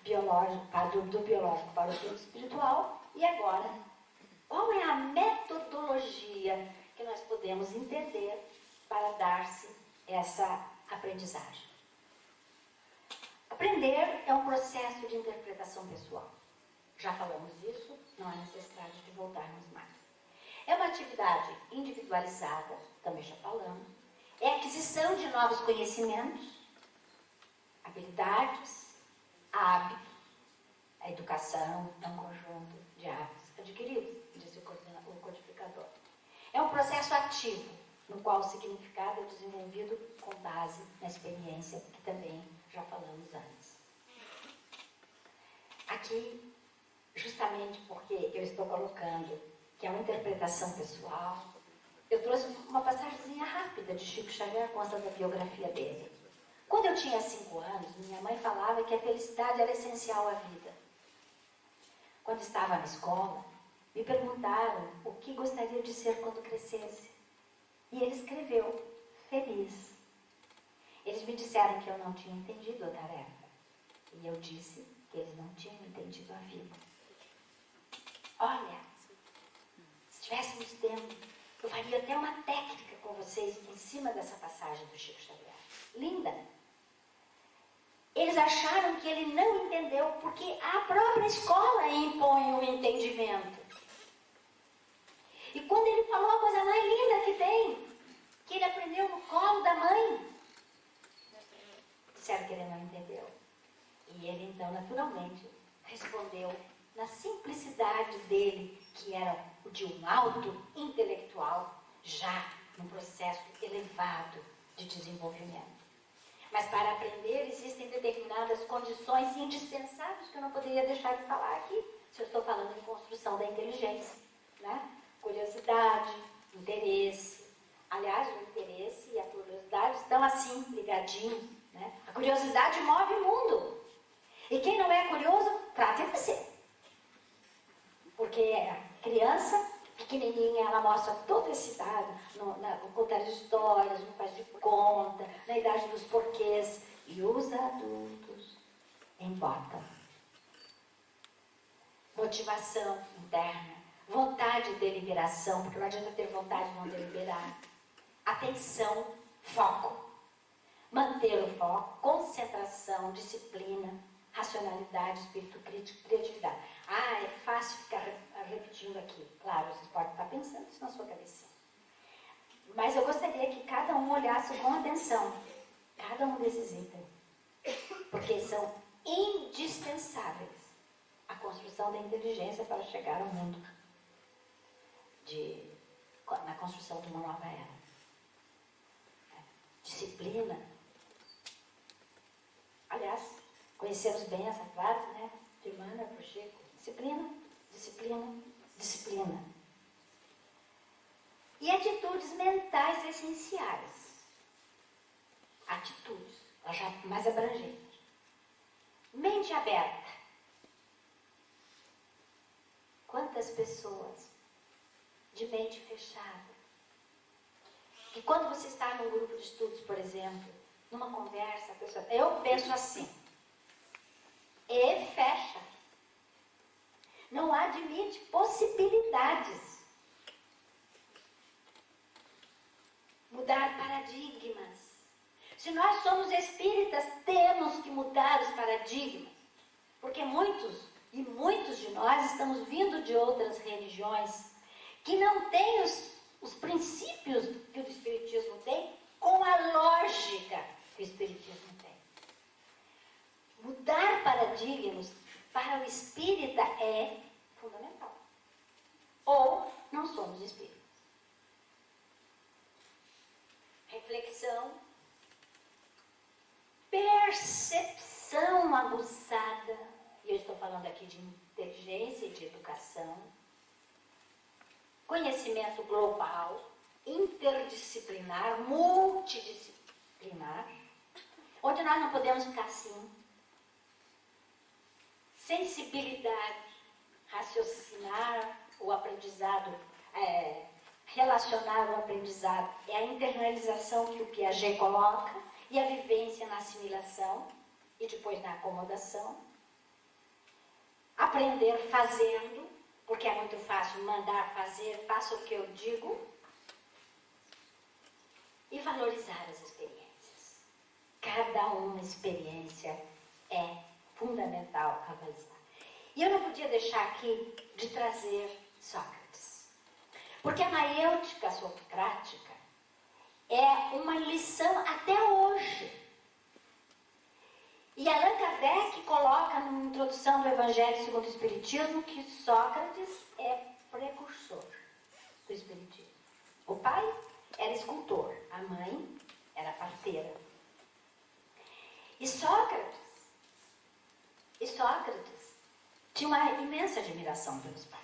biológicos, do biológico para o plano espiritual. E agora, qual é a metodologia que nós podemos entender para dar-se essa aprendizagem? Aprender é um processo de interpretação pessoal. Já falamos disso, não há necessidade de voltarmos mais. É uma atividade individualizada, também já falamos. É a aquisição de novos conhecimentos, habilidades, hábitos. A educação é um conjunto de hábitos adquiridos, diz o codificador. É um processo ativo, no qual o significado é desenvolvido com base na experiência, que também já falamos antes. Aqui, justamente porque eu estou colocando que é uma interpretação pessoal, eu trouxe uma passagemzinha rápida de Chico Xavier, consta da biografia dele. Quando eu tinha 5 anos, minha mãe falava que a felicidade era essencial à vida. Quando estava na escola, me perguntaram o que gostaria de ser quando crescesse. E ele escreveu, feliz. Eles me disseram que eu não tinha entendido a tarefa. E eu disse que eles não tinham entendido a vida. Olha, se tivéssemos tempo, eu faria até uma técnica com vocês em cima dessa passagem do Chico Xavier. Linda! Eles acharam que ele não entendeu porque a própria escola impõe o entendimento. E quando ele falou a coisa mais linda que tem, que ele aprendeu no colo da mãe, disseram que ele não entendeu. E ele então, naturalmente, respondeu na simplicidade dele, que era o de um alto intelectual, já num processo elevado de desenvolvimento. Mas para aprender existem determinadas condições indispensáveis que eu não poderia deixar de falar aqui, se eu estou falando em construção da inteligência, né? Curiosidade, interesse. Aliás, o interesse e a curiosidade estão assim, ligadinhos, né? A curiosidade move o mundo. E quem não é curioso, trata de ser. Porque a criança pequenininha, ela mostra todo esse dado, no contar histórias, no faz de conta, na idade dos porquês. E os adultos embotam. Motivação interna, vontade de deliberação, porque não adianta ter vontade de não deliberar. Atenção, foco. Manter o foco, concentração, disciplina, racionalidade, espírito crítico, criatividade. É fácil ficar repetindo aqui. Claro, vocês podem estar pensando isso na sua cabeça. Mas eu gostaria que cada um olhasse com atenção cada um desses itens. Porque são indispensáveis à construção da inteligência para chegar ao mundo. Na construção de uma nova era. Disciplina. Aliás, conhecemos bem essa frase, né? De mana para o Chico. Disciplina, disciplina, disciplina. E atitudes mentais essenciais. Atitudes, já mais abrangente. Mente aberta. Quantas pessoas de mente fechada, que quando você está num grupo de estudos, por exemplo, numa conversa, a pessoa, eu penso assim, e fecha. Não admite possibilidades. Mudar paradigmas. Se nós somos espíritas, temos que mudar os paradigmas. Porque muitos de nós estamos vindo de outras religiões que não têm os princípios que o Espiritismo tem com a lógica que o Espiritismo tem. Mudar paradigmas para o espírita é fundamental. Ou não somos espíritas. Reflexão, percepção aguçada, e eu estou falando aqui de inteligência e de educação, conhecimento global, interdisciplinar, multidisciplinar, onde nós não podemos ficar assim. Sensibilidade, raciocinar o aprendizado, relacionar o aprendizado, é a internalização que o Piaget coloca e a vivência na assimilação e depois na acomodação. Aprender fazendo, porque é muito fácil mandar fazer, faça o que eu digo. E valorizar as experiências. Cada uma experiência é fundamental a valorizar. E eu não podia deixar aqui de trazer Sócrates. Porque a maiêutica socrática é uma lição até hoje. E Allan Kardec coloca na introdução do Evangelho segundo o Espiritismo que Sócrates é precursor do Espiritismo. O pai era escultor, a mãe era parteira. E Sócrates tinha uma imensa admiração pelos pais.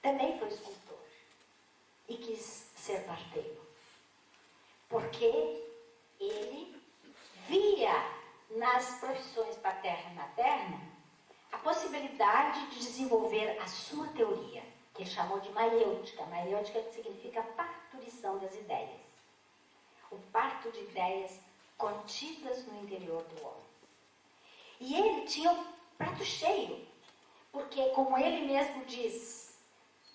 Também foi escultor e quis ser parteiro. Porque ele via nas profissões paterna e materna a possibilidade de desenvolver a sua teoria, que ele chamou de maiêutica. Maiêutica significa parturição das ideias. O parto de ideias contidas no interior do homem. E ele tinha um prato cheio, porque, como ele mesmo diz,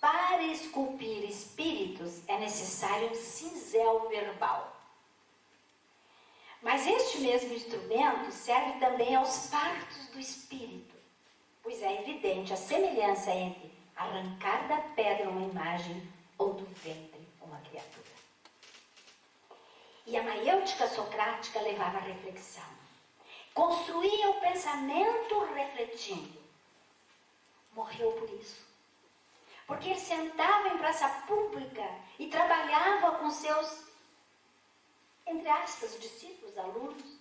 para esculpir espíritos é necessário um cinzel verbal. Mas este mesmo instrumento serve também aos partos do espírito, pois é evidente a semelhança entre arrancar da pedra uma imagem ou do ventre uma criatura. E a maiêutica socrática levava à reflexão. Construía o pensamento refletindo. Morreu por isso. Porque ele sentava em praça pública e trabalhava com seus, entre aspas, discípulos, alunos,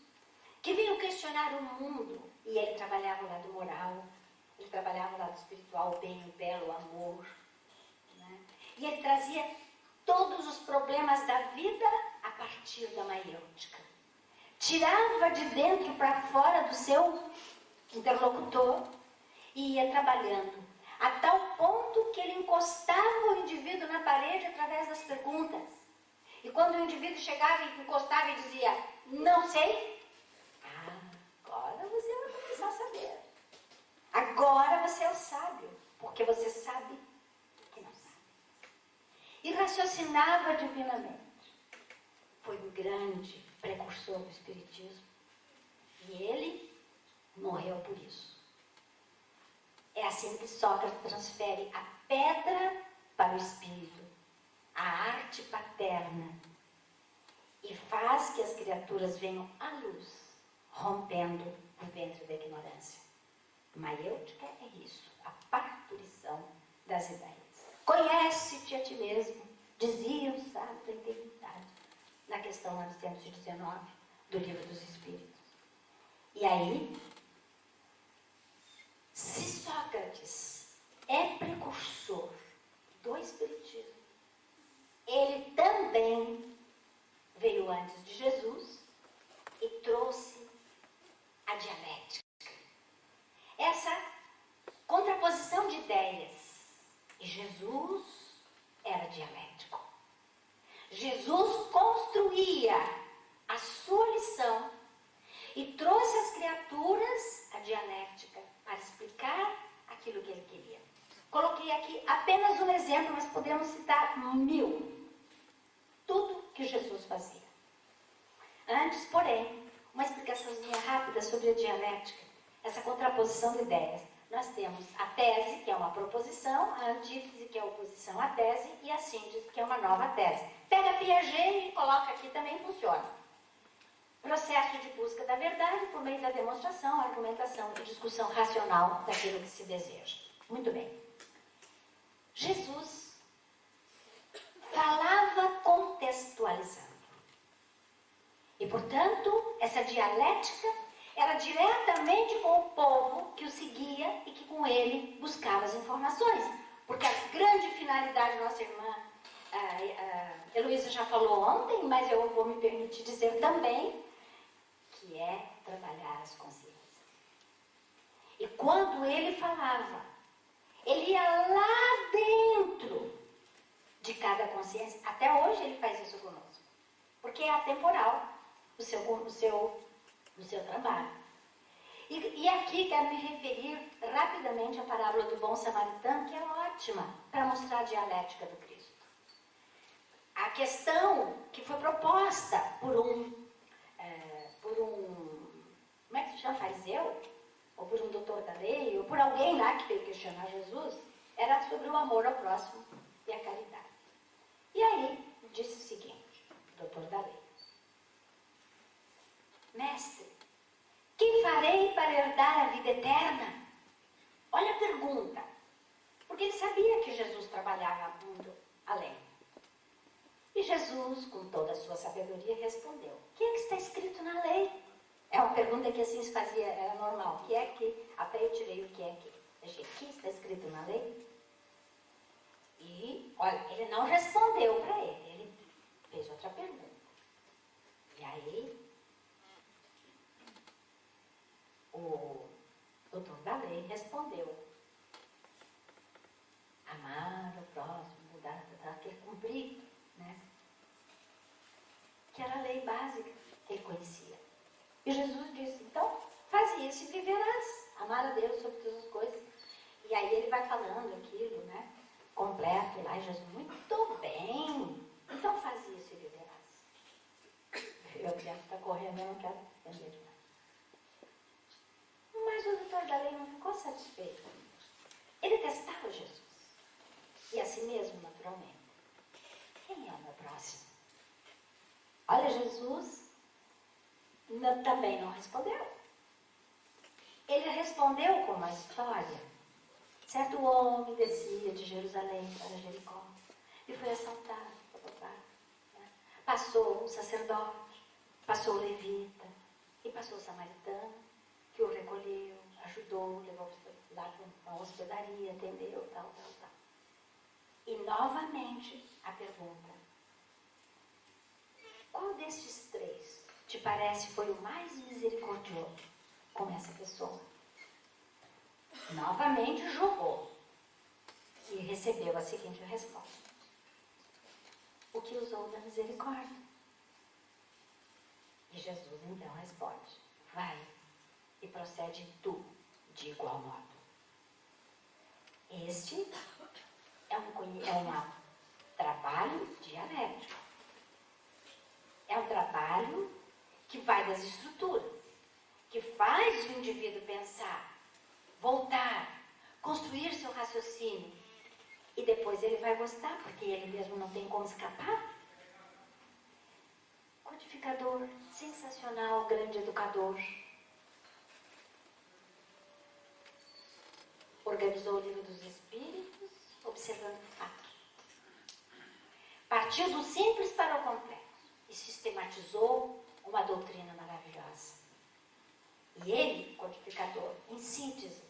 que vinham questionar o mundo. E ele trabalhava o lado moral, ele trabalhava o lado espiritual, o bem, o belo, o amor. Né? E ele trazia todos os problemas da vida a partir da maiêutica. Tirava de dentro para fora do seu interlocutor e ia trabalhando. A tal ponto que ele encostava o indivíduo na parede através das perguntas. E quando o indivíduo chegava e encostava e dizia, não sei, agora você vai começar a saber. Agora você é o sábio, porque você sabe que não sabe. E raciocinava divinamente. Foi um grande precursor do Espiritismo. E ele morreu por isso. É assim que Sócrates transfere a pedra para o espírito, a arte paterna, e faz que as criaturas venham à luz, rompendo o ventre da ignorância. Maiêutica é isso, a parturição das ideias. Conhece-te a ti mesmo, dizia o sábio da eternidade, na questão 919 do Livro dos Espíritos. E aí, Sócrates é precursor do Espiritismo. Ele também veio antes de Jesus e trouxe a dialética. Essa contraposição de ideias. E Jesus era dialético. Jesus construía a sua lição e trouxe às criaturas a dialética para explicar aquilo que ele queria. Coloquei aqui apenas um exemplo, mas podemos citar 1000. Tudo que Jesus fazia. Antes, porém, uma explicaçãozinha rápida sobre a dialética, essa contraposição de ideias. Nós temos a tese, que é uma proposição, a antítese, que é a oposição à tese, e a síntese, que é uma nova tese. Pega Piaget e coloca aqui também, funciona. Processo de busca da verdade por meio da demonstração, argumentação e discussão racional daquilo que se deseja. Muito bem. Jesus falava contextualizando. E, portanto, essa dialética era diretamente com o povo que o seguia e que com ele buscava as informações. Porque a grande finalidade da nossa irmã Heloísa já falou ontem, mas eu vou me permitir dizer também, que é trabalhar as consciências. E quando ele falava, ele ia lá dentro de cada consciência. Até hoje ele faz isso conosco. Porque é atemporal o seu trabalho. E aqui quero me referir rapidamente à parábola do bom samaritano, que é ótima para mostrar a dialética do Cristo. A questão que foi proposta por um como é que se chama? Fariseu? Ou por um doutor da lei? Ou por alguém lá que veio questionar Jesus, era sobre o amor ao próximo e a caridade. E aí, disse o seguinte, doutor da lei: Mestre, que farei para herdar a vida eterna? Olha a pergunta. Porque ele sabia que Jesus trabalhava muito além. E Jesus, com toda a sua sabedoria, respondeu: o que é que está escrito na lei? É uma pergunta que assim se fazia, era normal. O que é que... Até eu tirei o que é que... Deixei, o que está escrito na lei? E, olha, ele não respondeu para ele. Ele fez outra pergunta. E aí, o doutor da lei respondeu: amar o próximo, aquele cumprir, né? Que era a lei básica que ele conhecia. E Jesus disse: então, faz isso e viverás. Amar a Deus sobre todas as coisas. E aí ele vai falando aquilo, né? Completo lá, e Jesus: muito bem. Então faz isso e viverás. Eu quero estar correndo, eu não quero entender mais. Mas o doutor da lei não ficou satisfeito. Ele testava Jesus. E a si mesmo, naturalmente. Quem é o meu próximo? Olha, Jesus também não respondeu. Ele respondeu com uma história. Certo homem descia de Jerusalém para Jericó e foi assaltado. Né? Passou um sacerdote, passou o levita e passou o samaritano, que o recolheu, ajudou, levou lá para uma hospedaria, atendeu, tal. E novamente a pergunta: qual destes três te parece foi o mais misericordioso com essa pessoa? Novamente jogou e recebeu a seguinte resposta: o que usou da misericórdia. E Jesus então responde: vai e procede tu de igual modo. Este é um trabalho dialético. É um trabalho que vai das estruturas, que faz o indivíduo pensar, voltar, construir seu raciocínio. E depois ele vai gostar, porque ele mesmo não tem como escapar. Codificador, sensacional, grande educador. Organizou o livro dos Espíritos, observando fatos. Partiu do simples para o complexo e sistematizou uma doutrina maravilhosa. E ele, codificador, em síntese,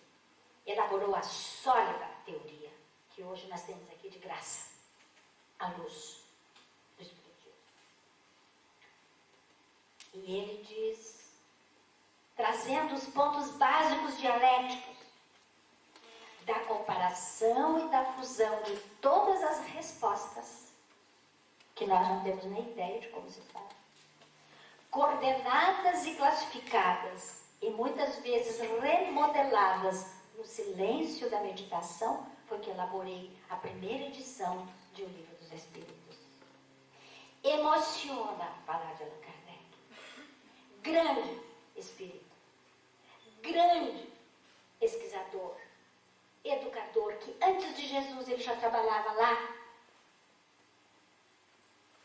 elaborou a sólida teoria que hoje nós temos aqui de graça, à luz do Espiritismo. E ele diz, trazendo os pontos básicos dialéticos da comparação e da fusão de todas as respostas, que nós não temos nem ideia de como se faz, coordenadas e classificadas, e muitas vezes remodeladas no silêncio da meditação, foi que elaborei a primeira edição de O Livro dos Espíritos. Emociona falar de Allan Kardec. Grande espírito, grande pesquisador, educador, que antes de Jesus ele já trabalhava lá,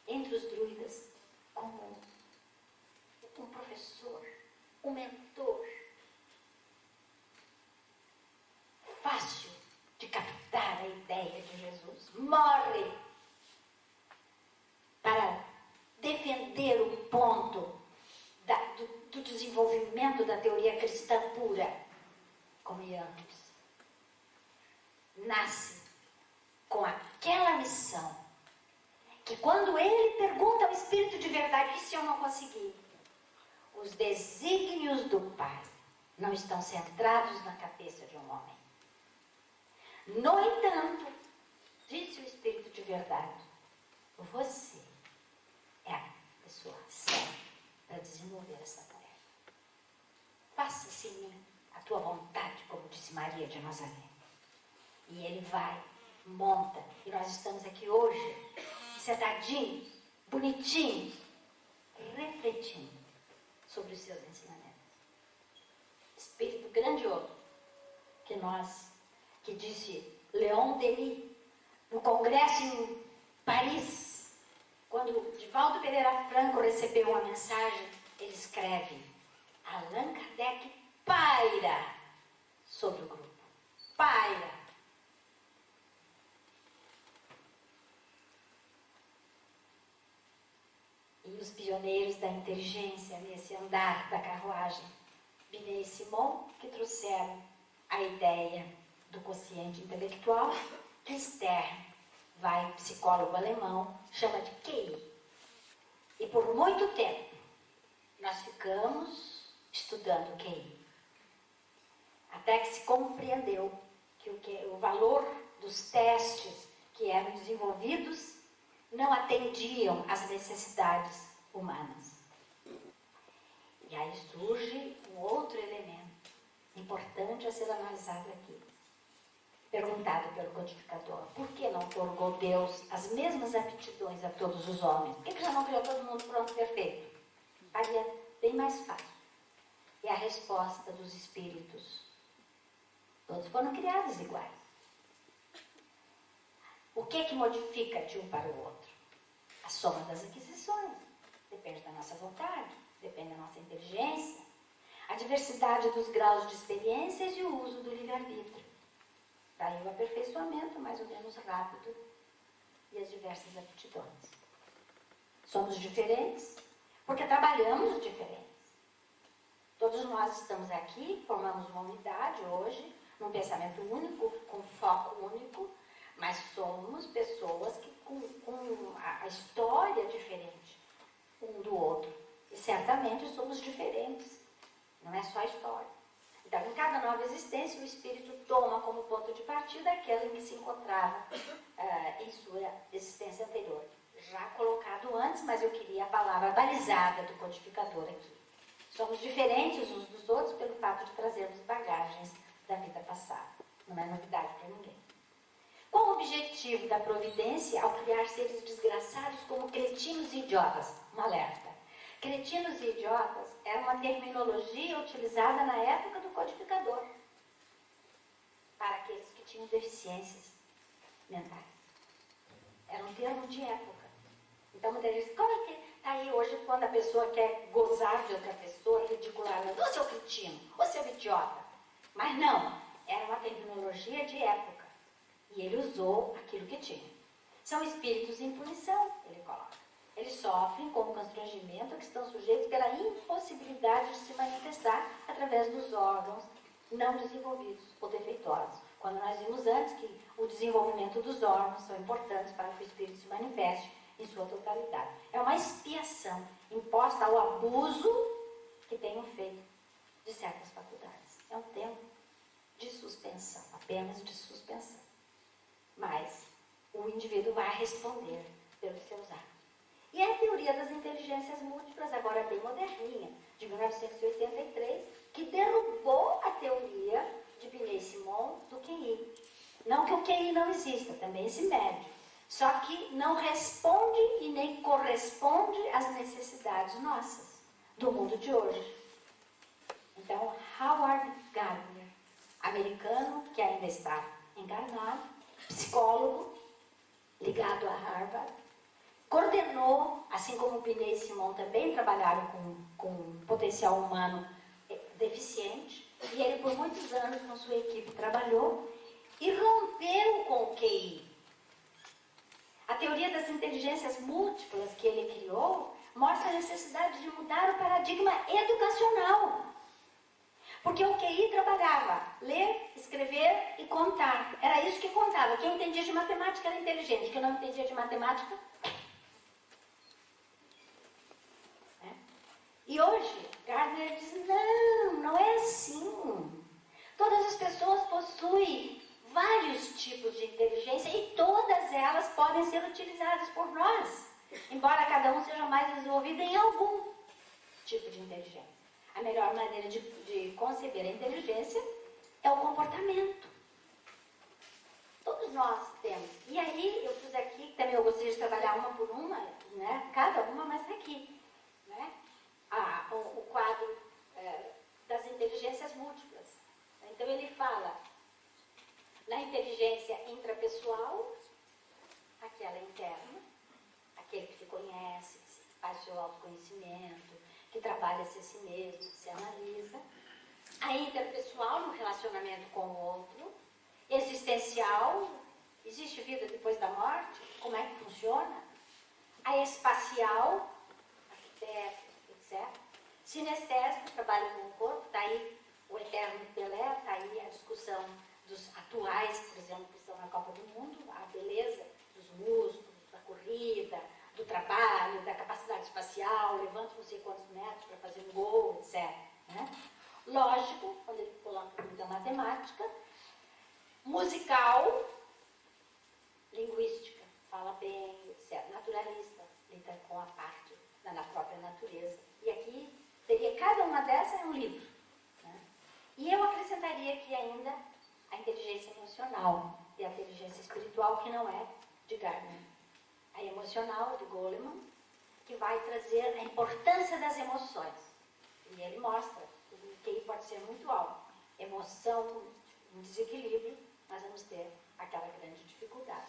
entre os druidas, como um professor, um mentor, fácil de captar a ideia de Jesus, morre para defender o ponto do desenvolvimento da teoria cristã pura, como Yankees. Nasce com aquela missão, que quando ele pergunta ao Espírito de verdade, e se eu não conseguir? Os desígnios do Pai não estão centrados na cabeça de um homem. No entanto, disse o Espírito de verdade, você é a pessoa certa para desenvolver essa tarefa. Faça-se em mim a tua vontade, como disse Maria de Nazaré. E ele vai, monta, e nós estamos aqui hoje, sentadinhos, bonitinhos, refletindo sobre os seus ensinamentos. Espírito grandioso que disse Leon Denis no congresso em Paris, quando Divaldo Pereira Franco recebeu uma mensagem, ele escreve: Allan Kardec paira sobre o grupo, paira. E os pioneiros da inteligência nesse andar da carruagem, Binet e Simon, que trouxeram a ideia do quociente intelectual, que Stern, psicólogo alemão, chama de QI. E por muito tempo, nós ficamos estudando QI. Até que se compreendeu que o valor dos testes que eram desenvolvidos não atendiam às necessidades humanas. E aí surge um outro elemento importante a ser analisado aqui. Perguntado pelo codificador, por que não otorgou Deus as mesmas aptidões a todos os homens? Por que já não criou todo mundo pronto, perfeito? Faria bem mais fácil. E a resposta dos espíritos: todos foram criados iguais. O que modifica de um para o outro? A soma das aquisições. Depende da nossa vontade, depende da nossa inteligência, a diversidade dos graus de experiências e o uso do livre-arbítrio. Daí o aperfeiçoamento mais ou menos rápido e as diversas aptidões. Somos diferentes porque trabalhamos diferentes. Todos nós estamos aqui, formamos uma unidade hoje, num pensamento único, com foco único, mas somos pessoas que com a história diferente um do outro. E certamente somos diferentes. Não é só a história. Então, em cada nova existência, o espírito toma como ponto de partida aquela em que se encontrava em sua existência anterior. Já colocado antes, mas eu queria a palavra balizada do codificador aqui. Somos diferentes uns dos outros pelo fato de trazermos bagagens da vida passada. Não é novidade para ninguém. Qual o objetivo da providência ao criar seres desgraçados como cretinos e idiotas? Um alerta. Cretinos e idiotas era uma terminologia utilizada na época do codificador para aqueles que tinham deficiências mentais. Era um termo de época. Então, muitas vezes, como é que está aí hoje quando a pessoa quer gozar de outra pessoa, ridicular, ô seu cretino, ô seu idiota? Mas não, era uma terminologia de época. E ele usou aquilo que tinha. São espíritos em punição, ele coloca. Eles sofrem com o constrangimento que estão sujeitos pela impossibilidade de se manifestar através dos órgãos não desenvolvidos ou defeituosos. Quando nós vimos antes que o desenvolvimento dos órgãos são importantes para que o espírito se manifeste em sua totalidade. É uma expiação imposta ao abuso que tenham feito de certas faculdades. É um tempo de suspensão, apenas de suspensão. Mas o indivíduo vai responder pelos seus atos. E é a teoria das inteligências múltiplas, agora bem moderninha, de 1983, que derrubou a teoria de Binet-Simon do QI. Não que o QI não exista, também se mede. Só que não responde e nem corresponde às necessidades nossas, do mundo de hoje. Então, Howard Gardner, americano que ainda está encarnado, psicólogo, ligado a Harvard, coordenou, assim como o Binet e Simon também trabalharam com potencial humano deficiente, e ele por muitos anos com sua equipe trabalhou e rompeu com o QI. A teoria das inteligências múltiplas que ele criou mostra a necessidade de mudar o paradigma educacional. Porque o QI trabalhava ler, escrever e contar. Era isso que contava. Quem entendia de matemática era inteligente. Quem não entendia de matemática... E hoje, Gardner diz, não é assim. Todas as pessoas possuem vários tipos de inteligência e todas elas podem ser utilizadas por nós, embora cada um seja mais desenvolvido em algum tipo de inteligência. A melhor maneira de conceber a inteligência é o comportamento. Todos nós temos. E aí, eu pus aqui, também eu gostaria de trabalhar uma por uma, né? Cada uma, mas aqui, né? O quadro das inteligências múltiplas. Então ele fala na inteligência intrapessoal, aquela interna, aquele que se conhece, que faz seu autoconhecimento, que trabalha-se a si mesmo, se analisa. A interpessoal, no relacionamento com o outro. Existencial, existe vida depois da morte? Como é que funciona? A espacial, arquiteto, etc. Sinestésico, trabalho com o corpo, está aí o eterno de Pelé, está aí a discussão dos atuais, por exemplo, que estão na Copa do Mundo, a beleza dos músculos, da corrida, do trabalho, da capacidade espacial, levanta não sei quantos metros para fazer um gol, etc. Né? Lógico, quando ele coloca muita matemática, musical, linguística, fala bem, etc. Naturalista, lida com a parte da própria natureza. E aqui teria cada uma dessas é um livro. Né? E eu acrescentaria aqui ainda a inteligência emocional e a inteligência espiritual, que não é de Gardner. A emocional, de Goleman, que vai trazer a importância das emoções. E ele mostra que o QI pode ser muito alto. Emoção, um desequilíbrio, nós vamos ter aquela grande dificuldade.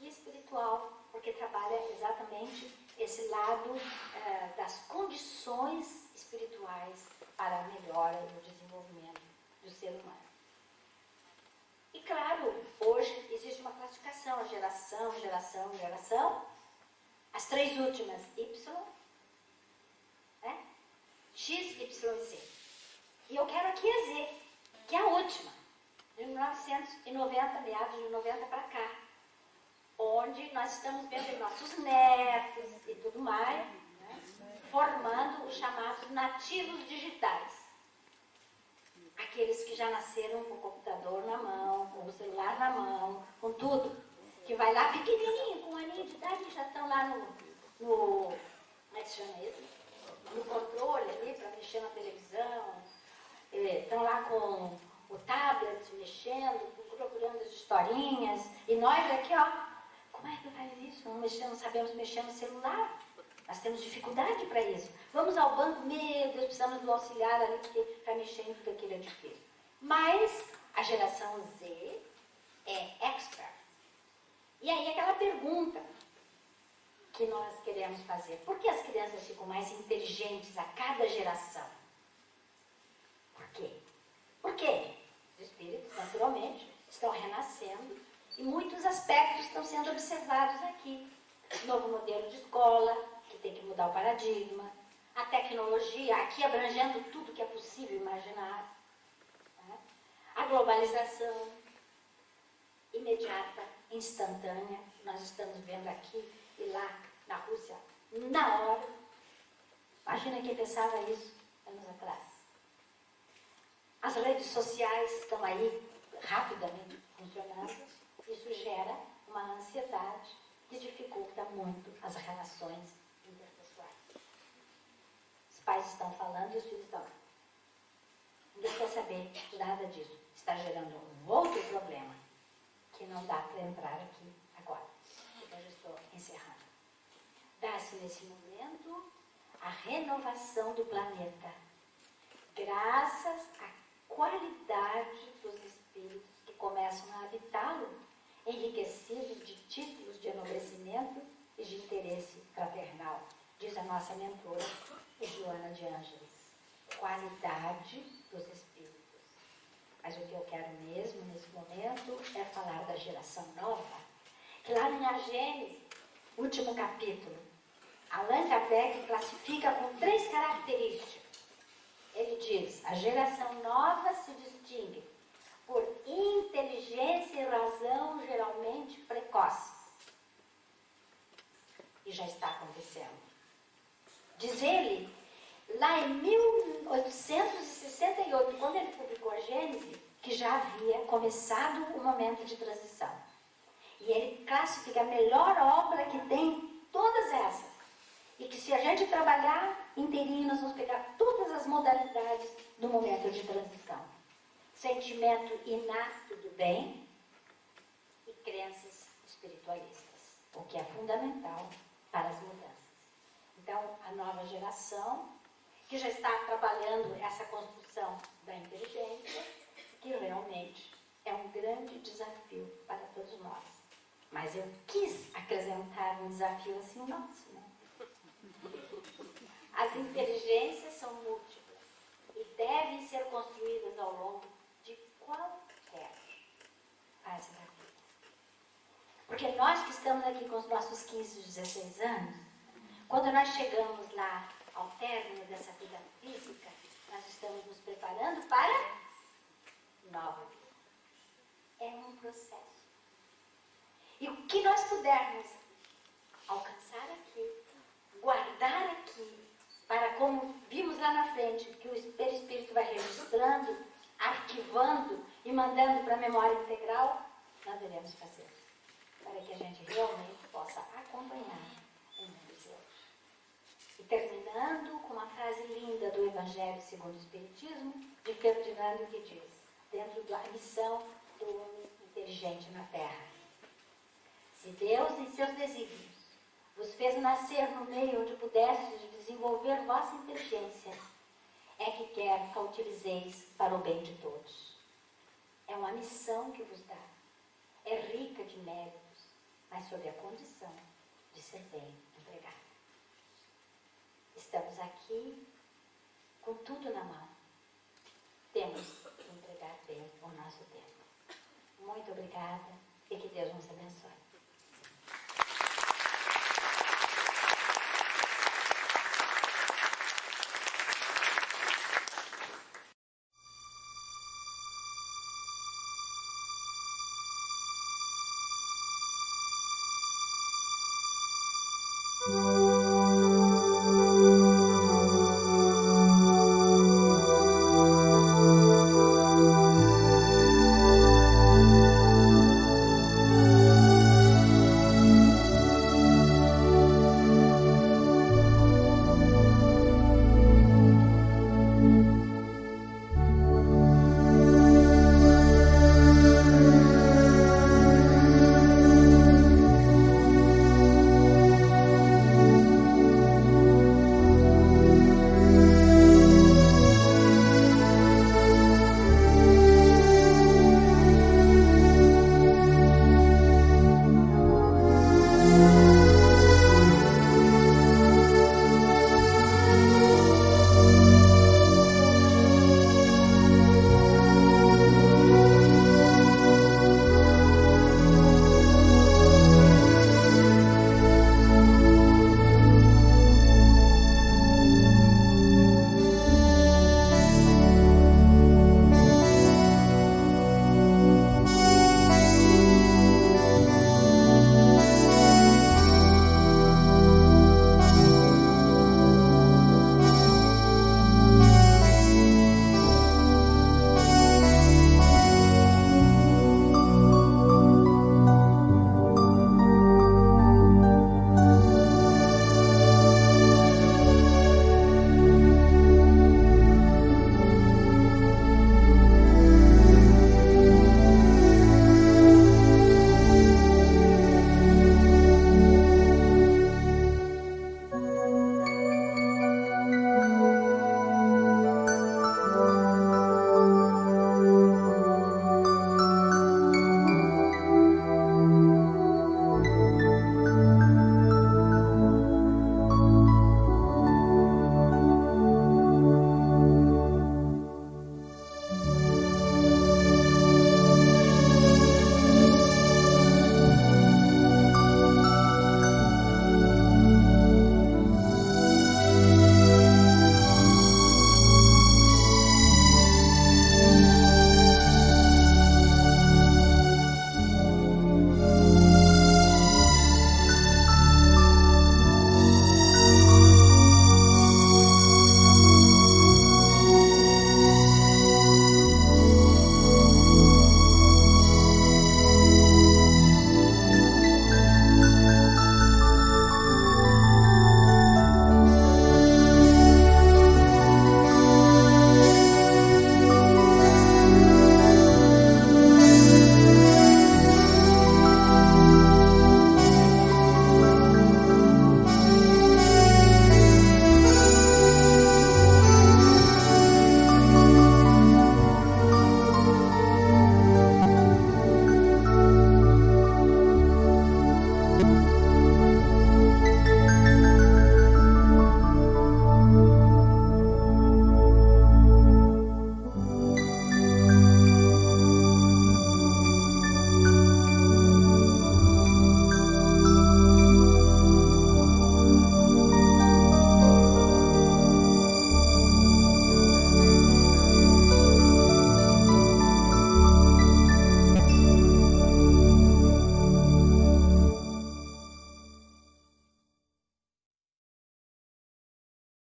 E espiritual, porque trabalha exatamente esse lado das condições espirituais para a melhora e o desenvolvimento do ser humano. E claro, hoje existe uma classificação, geração. As três últimas, Y, né? X, Y e Z. E eu quero aqui a Z, que é a última, de 1990, meados de 90 para cá, onde nós estamos vendo nossos netos e tudo mais, né? Formando os chamados nativos digitais. Aqueles que já nasceram com o computador na mão, com o celular na mão, com tudo. Que vai lá pequenininho, com um aninho de idade, já estão lá no como é que se chama isso? No controle ali, para mexer na televisão. Estão lá com o tablet, mexendo, procurando as historinhas. E nós aqui, ó, como é que faz isso? Não sabemos mexer no celular. Nós temos dificuldade para isso. Vamos ao banco, meu Deus, precisamos do auxiliar ali, porque para mexer em tudo aquilo é difícil. Mas a geração Z é expert. E aí aquela pergunta que nós queremos fazer. Por que as crianças ficam mais inteligentes a cada geração? Por quê? Porque os espíritos, naturalmente, estão renascendo e muitos aspectos estão sendo observados aqui. Novo modelo de escola, que tem que mudar o paradigma, a tecnologia, aqui abrangendo tudo que é possível imaginar, né? A globalização imediata, instantânea, nós estamos vendo aqui e lá na Rússia, na hora. Imagina quem pensava isso anos atrás. As redes sociais estão aí rapidamente funcionando. Isso gera uma ansiedade que dificulta muito as relações interpessoais. Os pais estão falando e os filhos estão. Ninguém quer saber de nada disso. Está gerando um outro problema que não dá para entrar aqui agora. Eu já estou encerrando. Dá-se nesse momento a renovação do planeta, graças à qualidade dos espíritos que começam a habitá-lo, enriquecidos de títulos de enobrecimento e de interesse fraternal, diz a nossa mentora, Joana de Ângeles. Qualidade dos espíritos. Mas o que eu quero mesmo nesse momento é falar da geração nova, que lá em A Gênese, último capítulo, Allan Kardec classifica com 3 características. Ele diz, a geração nova se distingue por inteligência e razão geralmente precoces. E já está acontecendo. Diz ele, lá em 1868, quando ele publicou a Gênese, que já havia começado o momento de transição. E ele classifica a melhor obra que tem todas essas. E que se a gente trabalhar inteirinho, nós vamos pegar todas as modalidades do momento de transição. Sentimento inato do bem e crenças espiritualistas, o que é fundamental para as mudanças. Então, a nova geração, que já está trabalhando essa construção da inteligência, que realmente é um grande desafio para todos nós. Mas eu quis acrescentar um desafio assim nosso, né? As inteligências são múltiplas e devem ser construídas ao longo de qualquer fase da vida. Porque nós que estamos aqui com os nossos 15, 16 anos, quando nós chegamos lá ao término dessa vida física, nós estamos nos preparando para nova vida. É um processo. E o que nós pudermos alcançar aqui, guardar aqui, para como vimos lá na frente, que o perispírito vai registrando, arquivando e mandando para a memória integral, nós devemos fazer, para que a gente realmente possa acompanhar o mundo de hoje. E terminando com uma frase linda do Evangelho segundo o Espiritismo, de Ferdinando, que diz, dentro da missão do homem inteligente na Terra: se Deus, em seus desígnios, vos fez nascer no meio onde pudestes desenvolver vossa inteligência, é que quer que a utilizeis para o bem de todos. É uma missão que vos dá. É rica de méritos, mas sob a condição de ser bem empregada. Estamos aqui com tudo na mão. Temos que entregar bem o nosso tempo. Muito obrigada e que Deus nos abençoe.